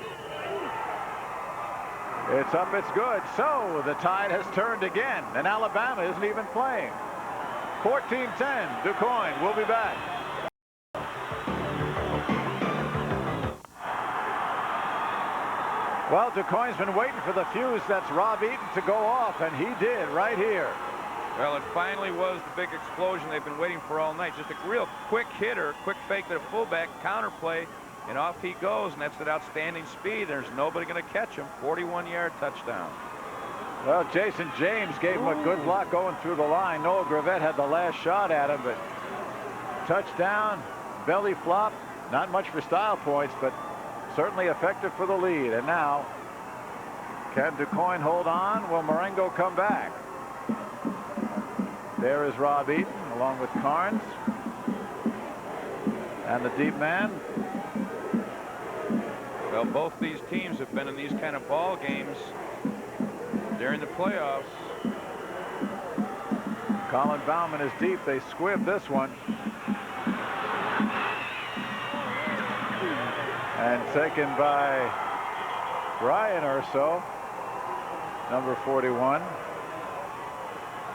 It's up, it's good. So the tide has turned again, and Alabama isn't even playing. 14-10, Ducoin. We'll be back. Well, Ducoin's been waiting for the fuse. That's Rob Eaton to go off, and he did right here. Well, it finally was the big explosion they've been waiting for all night. Just a real quick hitter, quick fake to the fullback, counter play, and off he goes, and that's at outstanding speed. There's nobody going to catch him. 41-yard touchdown. Well, Jason James gave him a good block going through the line. Noah Gravett had the last shot at him, but touchdown, belly flop, not much for style points, but certainly effective for the lead. And now, can Ducoin hold on? Will Marengo come back? There is Rob Eaton along with Carnes and the deep man. Well, both these teams have been in these kind of ball games during the playoffs. Colin Bauman is deep. They squibbed this one. And taken by Brian Urso, number 41.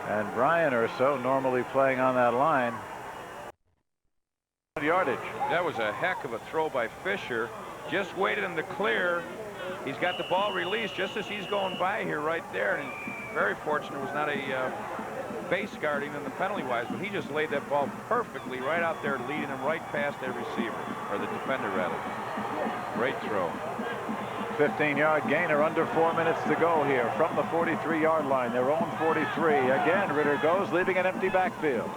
And Brian Urso, normally playing on that line. Yardage. That was a heck of a throw by Fisher. Just waited in the clear. He's got the ball released just as he's going by here right there. And very fortunate it was not a base guarding in the penalty-wise, but he just laid that ball perfectly right out there, leading him right past their receiver, or the defender rather. Great throw. 15-yard gainer, under 4 minutes to go here from the 43-yard line. Their own 43. Again, Ritter goes, leaving an empty backfield.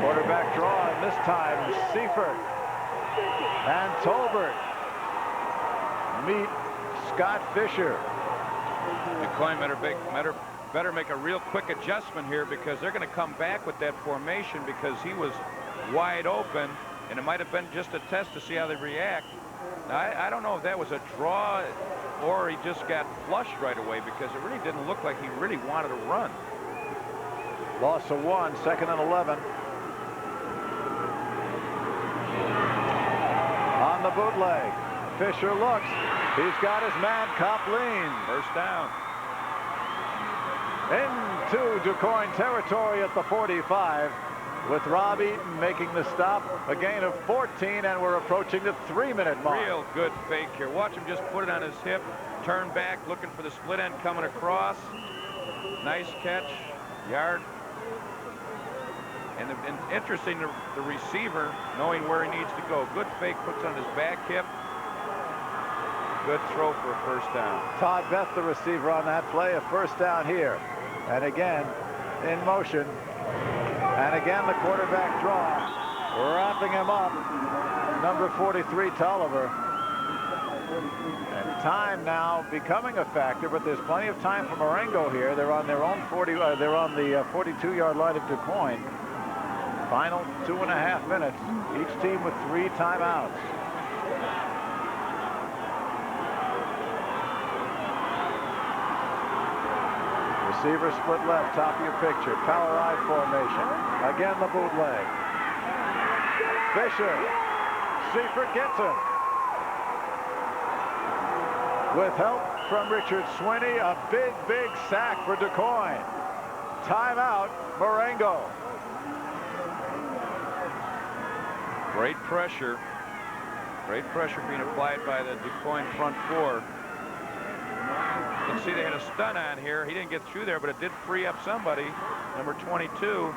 Quarterback draw, and this time Seifert and Tolbert meet Scott Fisher. Ducoin better make a real quick adjustment here, because they're going to come back with that formation, because he was wide open, and it might have been just a test to see how they react. Now, I don't know if that was a draw or he just got flushed right away, because it really didn't look like he really wanted to run. Loss of 1, 2nd and 11. On the bootleg, Fisher looks. He's got his man Copleen. First down. into Ducoin territory at the 45, with Rob Eaton making the stop. A gain of 14, and we're approaching the 3-minute mark. Real good fake here. Watch him just put it on his hip, turn back, looking for the split end coming across. Nice catch, yard. And interesting, the receiver knowing where he needs to go. Good fake, puts on his back hip. Good throw for a first down. Todd Beth, the receiver on that play, a first down here. And again, in motion. And again, the quarterback draw. Wrapping him up, number 43, Tolliver. And time now becoming a factor, but there's plenty of time for Marengo here. They're on their own 40. They're on the 42-yard line of DuQuoin. Final 2.5 minutes. Each team with 3 timeouts. Receiver split left, top of your picture. Power I formation. Again, the bootleg. Fisher. Seifert gets him. With help from Richard Swinney, a big, big sack for DuQuoin. Timeout, Morango. Great pressure. Great pressure being applied by the DuQuoin front four. You can see they had a stun on here. He didn't get through there, but it did free up somebody. Number 22.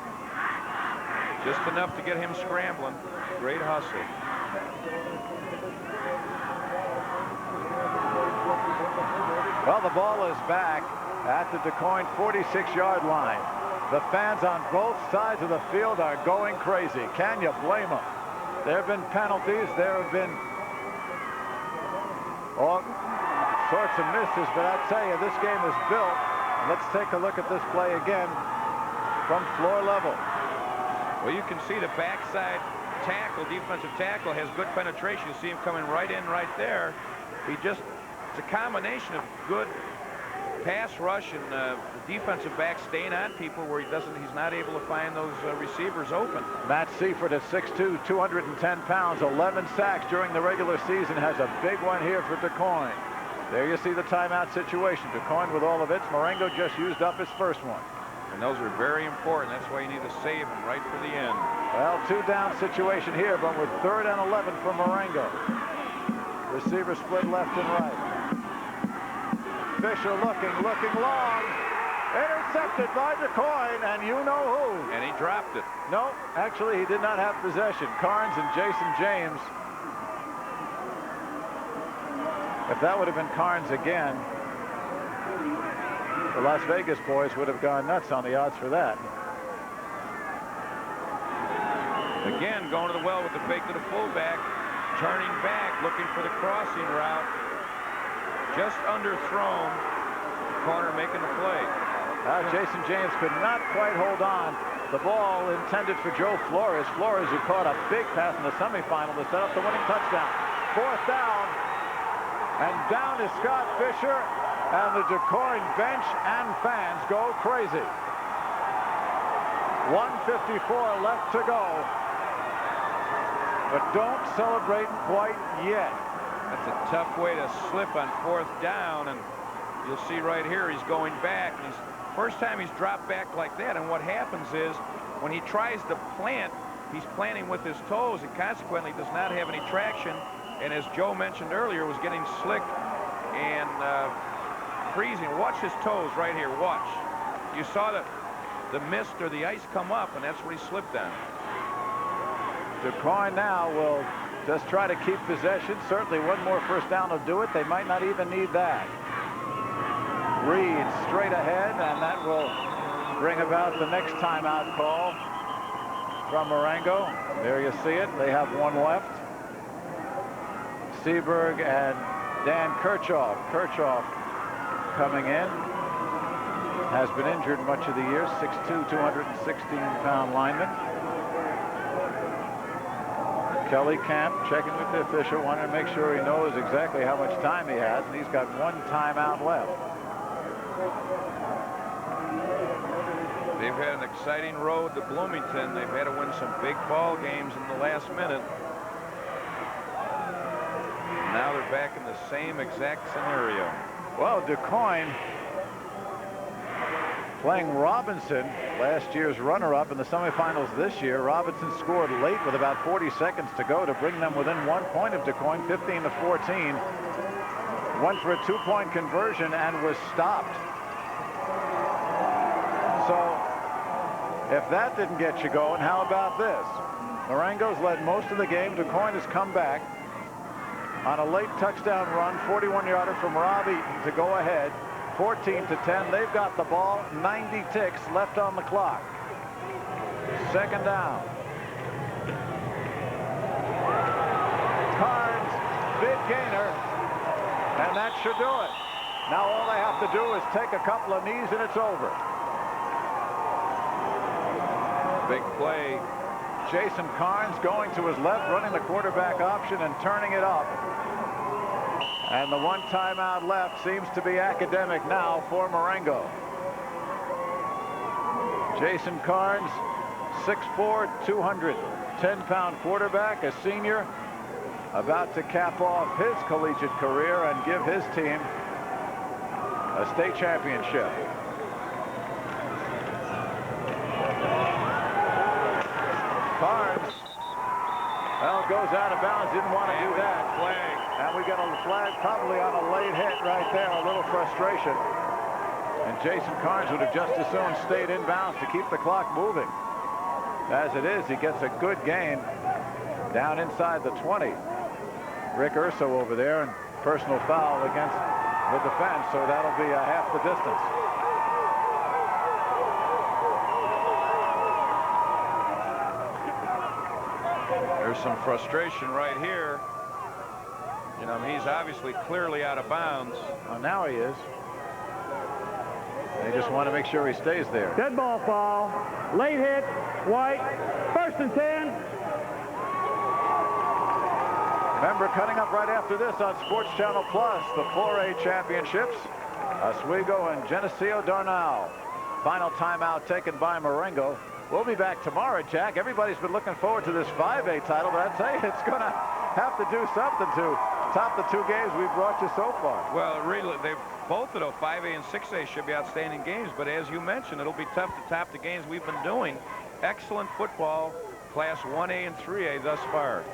Just enough to get him scrambling. Great hustle. Well, the ball is back at the DuQuoin 46-yard line. The fans on both sides of the field are going crazy. Can you blame them? There have been penalties. There have been all sorts of misses, but I tell you, this game is built. Let's take a look at this play again from floor level. Well, you can see the backside tackle, defensive tackle, has good penetration. You see him coming right in right there. It's a combination of good pass rush and the defensive back staying on people where he's not able to find those receivers open. Matt Seifert at 6'2", 210 pounds, 11 sacks during the regular season, has a big one here for DuQuoin. There you see the timeout situation. DuQuoin with all of it. Marengo just used up his first one. And those are very important. That's why you need to save them right for the end. Well, 2-down situation here, but with 3rd and 11 for Marengo. Receiver split left and right. Fisher looking long. Intercepted by DuQuoin, and you know who. And he dropped it. No, actually he did not have possession. Carnes and Jason James. If that would have been Carnes again, the Las Vegas boys would have gone nuts on the odds for that. Again, going to the well with the fake to the fullback, turning back, looking for the crossing route. Just underthrown. Corner making the play. Jason James could not quite hold on. The ball intended for Joe Flores. Flores, who caught a big pass in the semifinal to set up the winning touchdown. 4th down. And down is Scott Fisher, and the DuQuoin bench and fans go crazy. 1:54 left to go. But don't celebrate quite yet. That's a tough way to slip on 4th down, and you'll see right here he's going back. First time he's dropped back like that, and what happens is when he tries to plant, he's planting with his toes and consequently does not have any traction. And as Joe mentioned earlier, was getting slick and freezing. Watch his toes right here. Watch. You saw the mist or the ice come up, and that's what he slipped on. DuQuoin now will just try to keep possession. Certainly one more first down will do it. They might not even need that. Reed straight ahead, and that will bring about the next timeout call from Morango. There you see it. They have one left. Seberg and Dan Kirchhoff. Kirchhoff coming in. Has been injured much of the year. 6'2", 216-pound lineman. Kelly Camp checking with the official, wanting to make sure he knows exactly how much time he has, and he's got one timeout left. They've had an exciting road to Bloomington. They've had to win some big ball games in the last minute. Now they're back in the same exact scenario. Well, DuQuoin playing Robinson, last year's runner-up in the semifinals this year. Robinson scored late with about 40 seconds to go to bring them within 1 point of DuQuoin, 15-14. Went for a 2-point conversion and was stopped. So if that didn't get you going, how about this? Morango's led most of the game. DuQuoin has come back on a late touchdown run, 41-yarder from Rob Eaton to go ahead, 14-10. They've got the ball, 90 ticks left on the clock. Second down. Carnes, big gainer, and that should do it. Now all they have to do is take a couple of knees and it's over. Big play. Jason Carnes going to his left, running the quarterback option and turning it up. And the one timeout left seems to be academic now for Marengo. Jason Carnes, 6'4", 210-pound quarterback, a senior, about to cap off his collegiate career and give his team a state championship. Carnes, well, goes out of bounds, didn't want to do that. Flag. And we got a flag probably on a late hit right there, a little frustration. And Jason Carnes would have just as soon stayed in bounds to keep the clock moving. As it is, he gets a good gain down inside the 20. Rick Urso over there, and personal foul against the defense, so that'll be half the distance. There's some frustration right here. You know, he's obviously clearly out of bounds. Well, now he is. They just want to make sure he stays there. Dead ball foul. Late hit. White. 1st and 10. Remember, coming up right after this on Sports Channel Plus, the 4A championships. Oswego and Geneseo Darnall. Final timeout taken by Marengo. We'll be back tomorrow, Jack. Everybody's been looking forward to this 5A title, but I tell you, it's going to have to do something to top the 2 games we've brought you so far. Well, really, both of those 5A and 6A should be outstanding games, but as you mentioned, it'll be tough to top the games we've been doing. Excellent football, Class 1A and 3A thus far.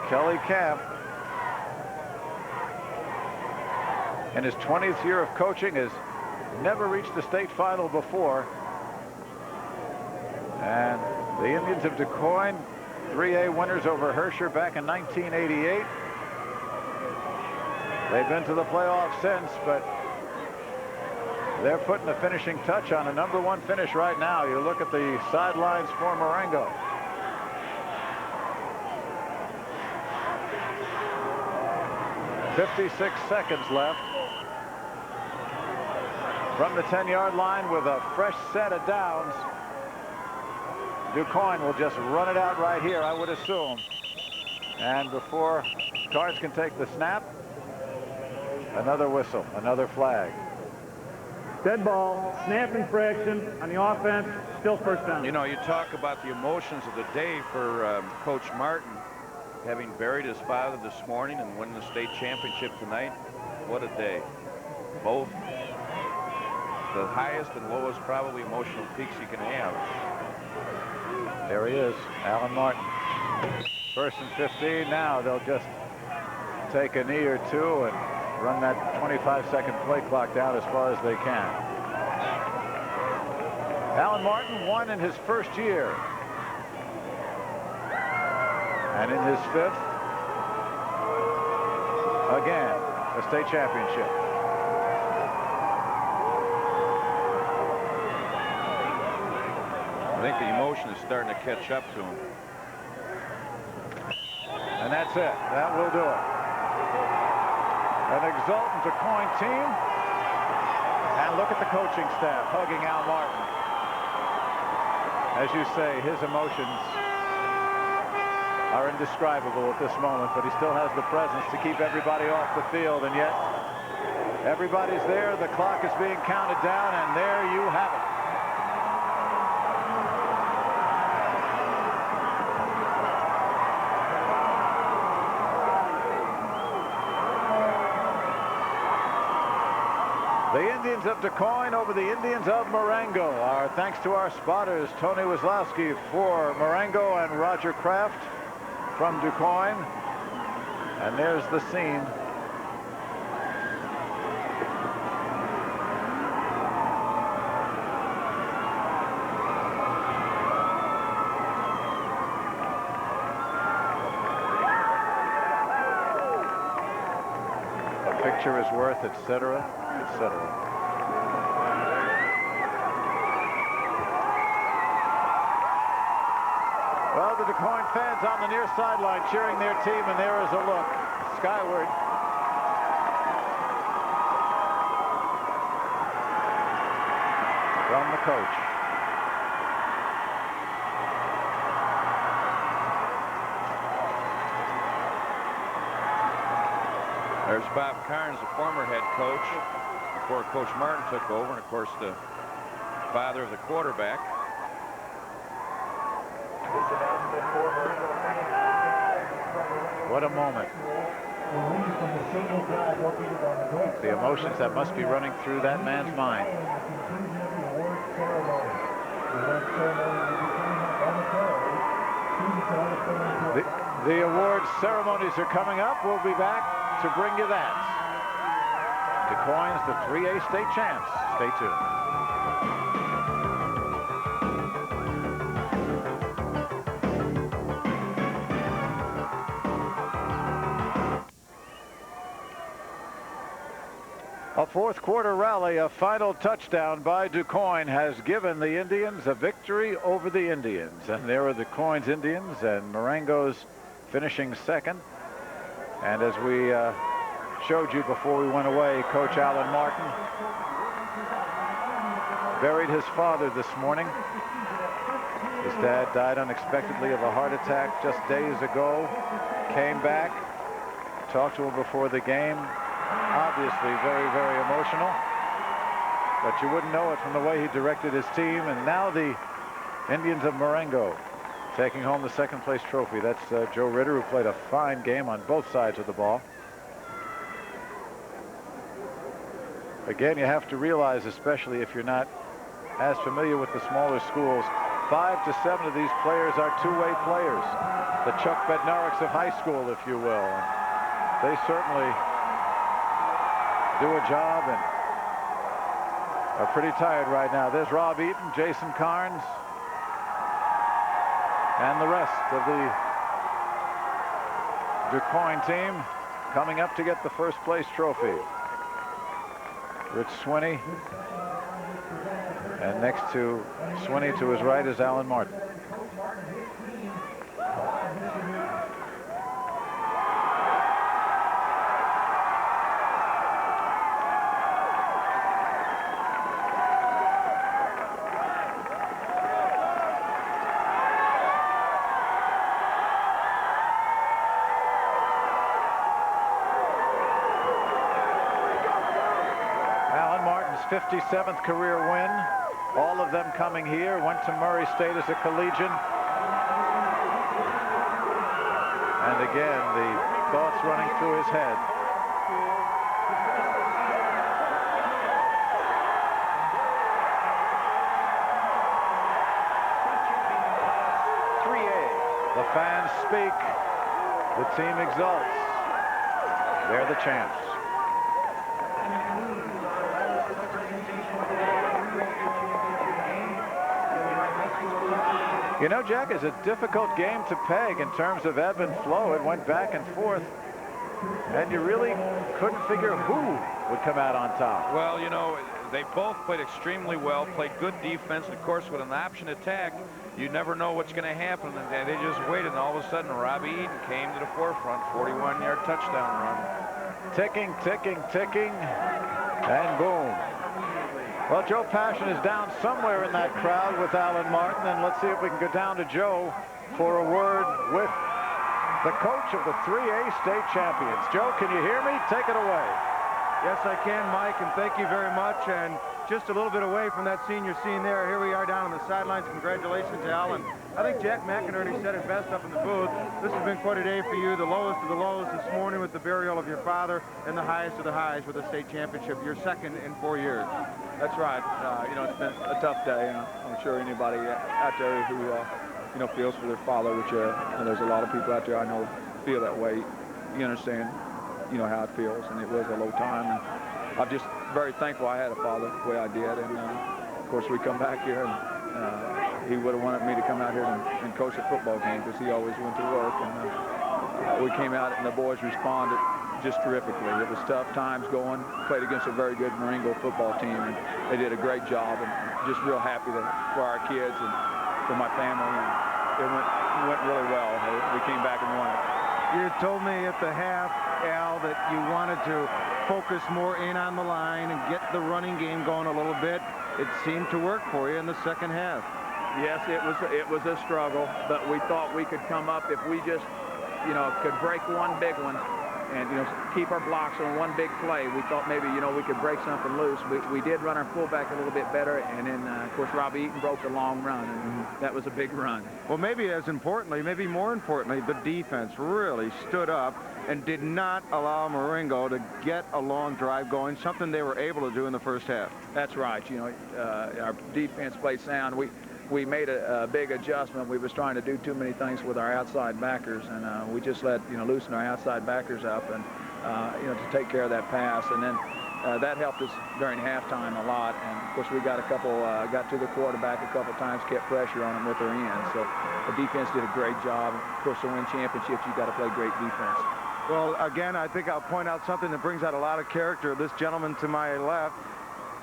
Kelly Camp, in his 20th year of coaching, has never reached the state final before. And the Indians of DuQuoin, 3A winners over Herscher back in 1988. They've been to the playoffs since, but they're putting the finishing touch on a #1 finish right now. You look at the sidelines for Morango. .56 seconds left. From the 10-yard line with a fresh set of downs. DuQuoin will just run it out right here, I would assume. And before Carnes can take the snap, another whistle, another flag. Dead ball, snap infraction on the offense, still 1st down. You know, you talk about the emotions of the day for Coach Martin, having buried his father this morning and winning the state championship tonight. What a day. Both the highest and lowest probably emotional peaks you can have. There he is, Alan Martin. 1st and 15 now. They'll just take a knee or two and run that 25-second play clock down as far as they can. Alan Martin won in his 1st year. And in his 5th, again, a state championship. I think the emotion is starting to catch up to him. And that's it. That will do it. An exultant DuQuoin team. And look at the coaching staff hugging Al Martin. As you say, his emotions are indescribable at this moment, but he still has the presence to keep everybody off the field, and yet everybody's there. The clock is being counted down, and there you have it. The Indians of DuQuoin over the Indians of Marengo. Our thanks to our spotters, Tony Wisłowski for Marengo and Roger Kraft from DuQuoin. And there's the scene. A picture is worth, etc., etc. Well, the DuQuoin fans on the near sideline cheering their team, and there is a look skyward. From the coach. There's Bob Carnes, the former head coach, before Coach Martin took over, and of course the father of the quarterback. What a moment. The emotions that must be running through that man's mind. The awards ceremonies are coming up. We'll be back to bring you that. DuQuoin's the 3A state champs. Stay tuned. A fourth quarter rally, a final touchdown by DuQuoin has given the Indians a victory over the Indians. And there are DuQuoin's Indians and Marengo's finishing second. And as we showed you before we went away, Coach Alan Martin buried his father this morning. His dad died unexpectedly of a heart attack just days ago. Came back, talked to him before the game. Obviously very, very emotional, but you wouldn't know it from the way he directed his team. And now the Indians of Morango taking home the second place trophy. That's Joe Ritter, who played a fine game on both sides of the ball. Again, you have to realize, especially if you're not as familiar with the smaller schools, 5 to 7 of these players are two-way players. The Chuck Bednareks of high school, if you will. And they certainly do a job and are pretty tired right now. There's Rob Eaton, Jason Carnes, and the rest of the DuQuoin team coming up to get the first place trophy. Rich Swinney, and next to Swinney to his right is Alan Martin. Alan Martin's 57th career win. All of them coming here. Went to Murray State as a collegian. And again, the thoughts running through his head. The fans speak. The team exults. They're the champs. You know, Jack, it's a difficult game to peg in terms of ebb and flow. It went back and forth, and you really couldn't figure who would come out on top. Well, you know, they both played extremely well, played good defense. Of course, with an option attack, you never know what's going to happen. And they just waited, and all of a sudden, Robbie Eaton came to the forefront, 41-yard touchdown run. Ticking, ticking, ticking, and boom. Well, Joe Passion is down somewhere in that crowd with Alan Martin, and let's see if we can go down to Joe for a word with the coach of the 3A state champions. Joe, can you hear me? Take it away. Yes, I can, Mike, and thank you very much. And just a little bit away from that senior scene there. Here we are down on the sidelines. Congratulations, Al. And I think Jack McInerney said it best up in the booth. This has been quite a day for you, the lowest of the lows this morning with the burial of your father, and the highest of the highs with the state championship. Your second in 4 years. That's right. You know, it's been a tough day. I'm sure anybody out there who, you know, feels for their father, which and there's a lot of people out there I know feel that way. You understand, you know, how it feels, and it was a low time. And I'm just very thankful I had a father the way I did. And, of course, we come back here, and he would have wanted me to come out here and coach a football game because he always went to work. And we came out, and the boys responded just terrifically. It was tough times going, played against a very good Marengo football team, and they did a great job, and just real happy for our kids and for my family. And it went really well. We came back and won it. You told me at the half, Al, that you wanted to focus more in on the line and get the running game going a little bit. It seemed to work for you in the second half. Yes, it was a struggle, but we thought we could come up if we just, you know, could break one big one and, you know, keep our blocks on one big play. We thought maybe, you know, we could break something loose. We did run our fullback a little bit better, and then, of course, Robbie Eaton broke the long run, and that was a big run. Well, maybe as importantly, maybe more importantly, the defense really stood up and did not allow Marengo to get a long drive going, something they were able to do in the first half. That's right. You know, our defense played sound. We made a big adjustment. We was trying to do too many things with our outside backers, and we just let, you know, loosen our outside backers up and, you know, to take care of that pass. And then that helped us during halftime a lot. And, of course, we got got to the quarterback a couple times, kept pressure on him with their ends. So the defense did a great job. Of course, to win championships, you got to play great defense. Well, again, I think I'll point out something that brings out a lot of character. This gentleman to my left,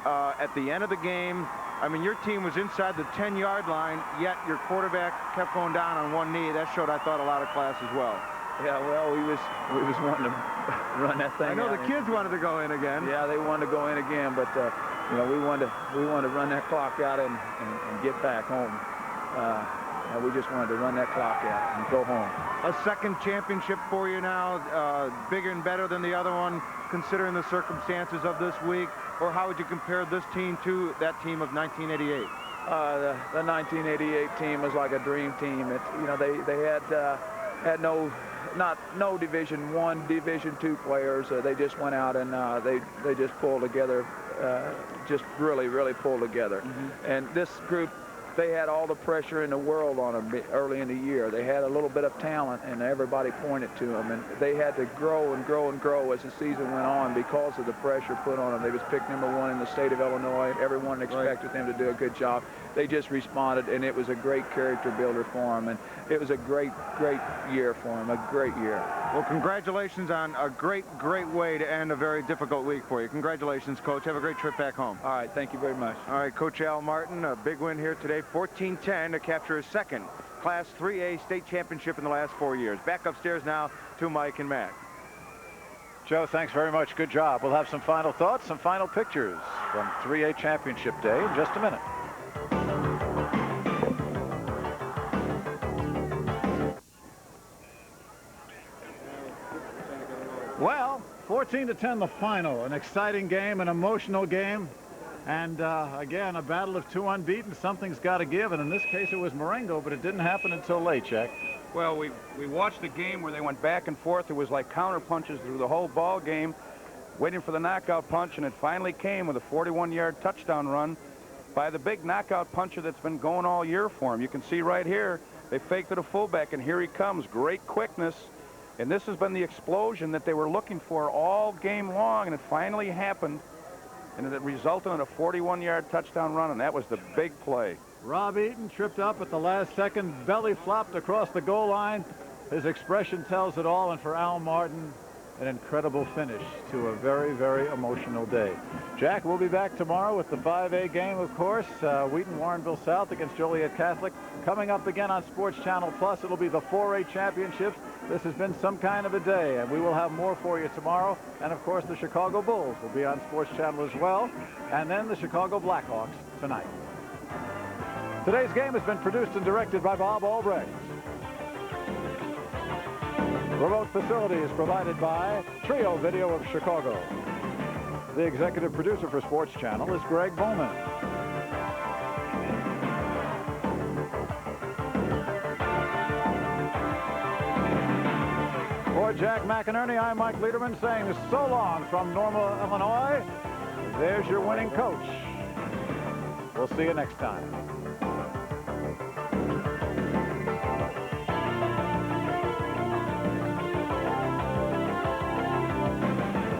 at the end of the game, I mean, your team was inside the 10-yard line, yet your quarterback kept going down on one knee. That showed, I thought, a lot of class as well. Yeah, well, we was wanting to run that thing. I know out. the kids wanted to go in again. Yeah, they wanted to go in again, but you know, we wanted to run that clock out and get back home. We just wanted to run that clock out and go home. A second championship for you now, bigger and better than the other one, considering the circumstances of this week. Or how would you compare this team to that team of 1988? The 1988 team was like a dream team. You know, they had no Division I, Division II players. They just went out and they just pulled together, just really pulled together. Mm-hmm. And this group, they had all the pressure in the world on them early in the year. They had a little bit of talent, and everybody pointed to them. And they had to grow and grow and grow as the season went on because of the pressure put on them. They was picked #1 in the state of Illinois. Everyone expected them to do a good job. They just responded, and it was a great character builder for them. And it was a great year for them, a great year. Well, congratulations on a great way to end a very difficult week for you. Congratulations, Coach. Have a great trip back home. All right, thank you very much. All right, Coach Al Martin, a big win here today, 14-10 to capture his second Class 3A state championship in the last 4 years. Back upstairs now to Mike and Matt. Joe, thanks very much. Good job. We'll have some final thoughts, some final pictures from 3A Championship Day in just a minute. Well, 14-10 the final. An exciting game, an emotional game. And again, a battle of two unbeaten. Something's got to give, and in this case it was Morango, but it didn't happen until late, Jack. Well, we watched the game where they went back and forth. It was like counter punches through the whole ball game, waiting for the knockout punch, and it finally came with a 41-yard touchdown run by the big knockout puncher that's been going all year for him. You can see right here, they faked it a fullback, and here he comes. Great quickness, and this has been the explosion that they were looking for all game long, and it finally happened. And it resulted in a 41-yard touchdown run, and that was the big play. Rob Eaton tripped up at the last second, belly flopped across the goal line. His expression tells it all, and for Al Martin, an incredible finish to a very emotional day. Jack, we'll be back tomorrow with the 5A game, of course. Wheaton Warrenville South against Joliet Catholic. Coming up again on Sports Channel Plus, it'll be the 4A championships. This has been some kind of a day, and we will have more for you tomorrow. And, of course, the Chicago Bulls will be on Sports Channel as well. And then the Chicago Blackhawks tonight. Today's game has been produced and directed by Bob Albrecht. Remote facilities provided by Trio Video of Chicago. The executive producer for Sports Channel is Greg Bowman. For Jack McInerney, I'm Mike Lederman saying so long from Normal, Illinois. There's your winning coach. We'll see you next time.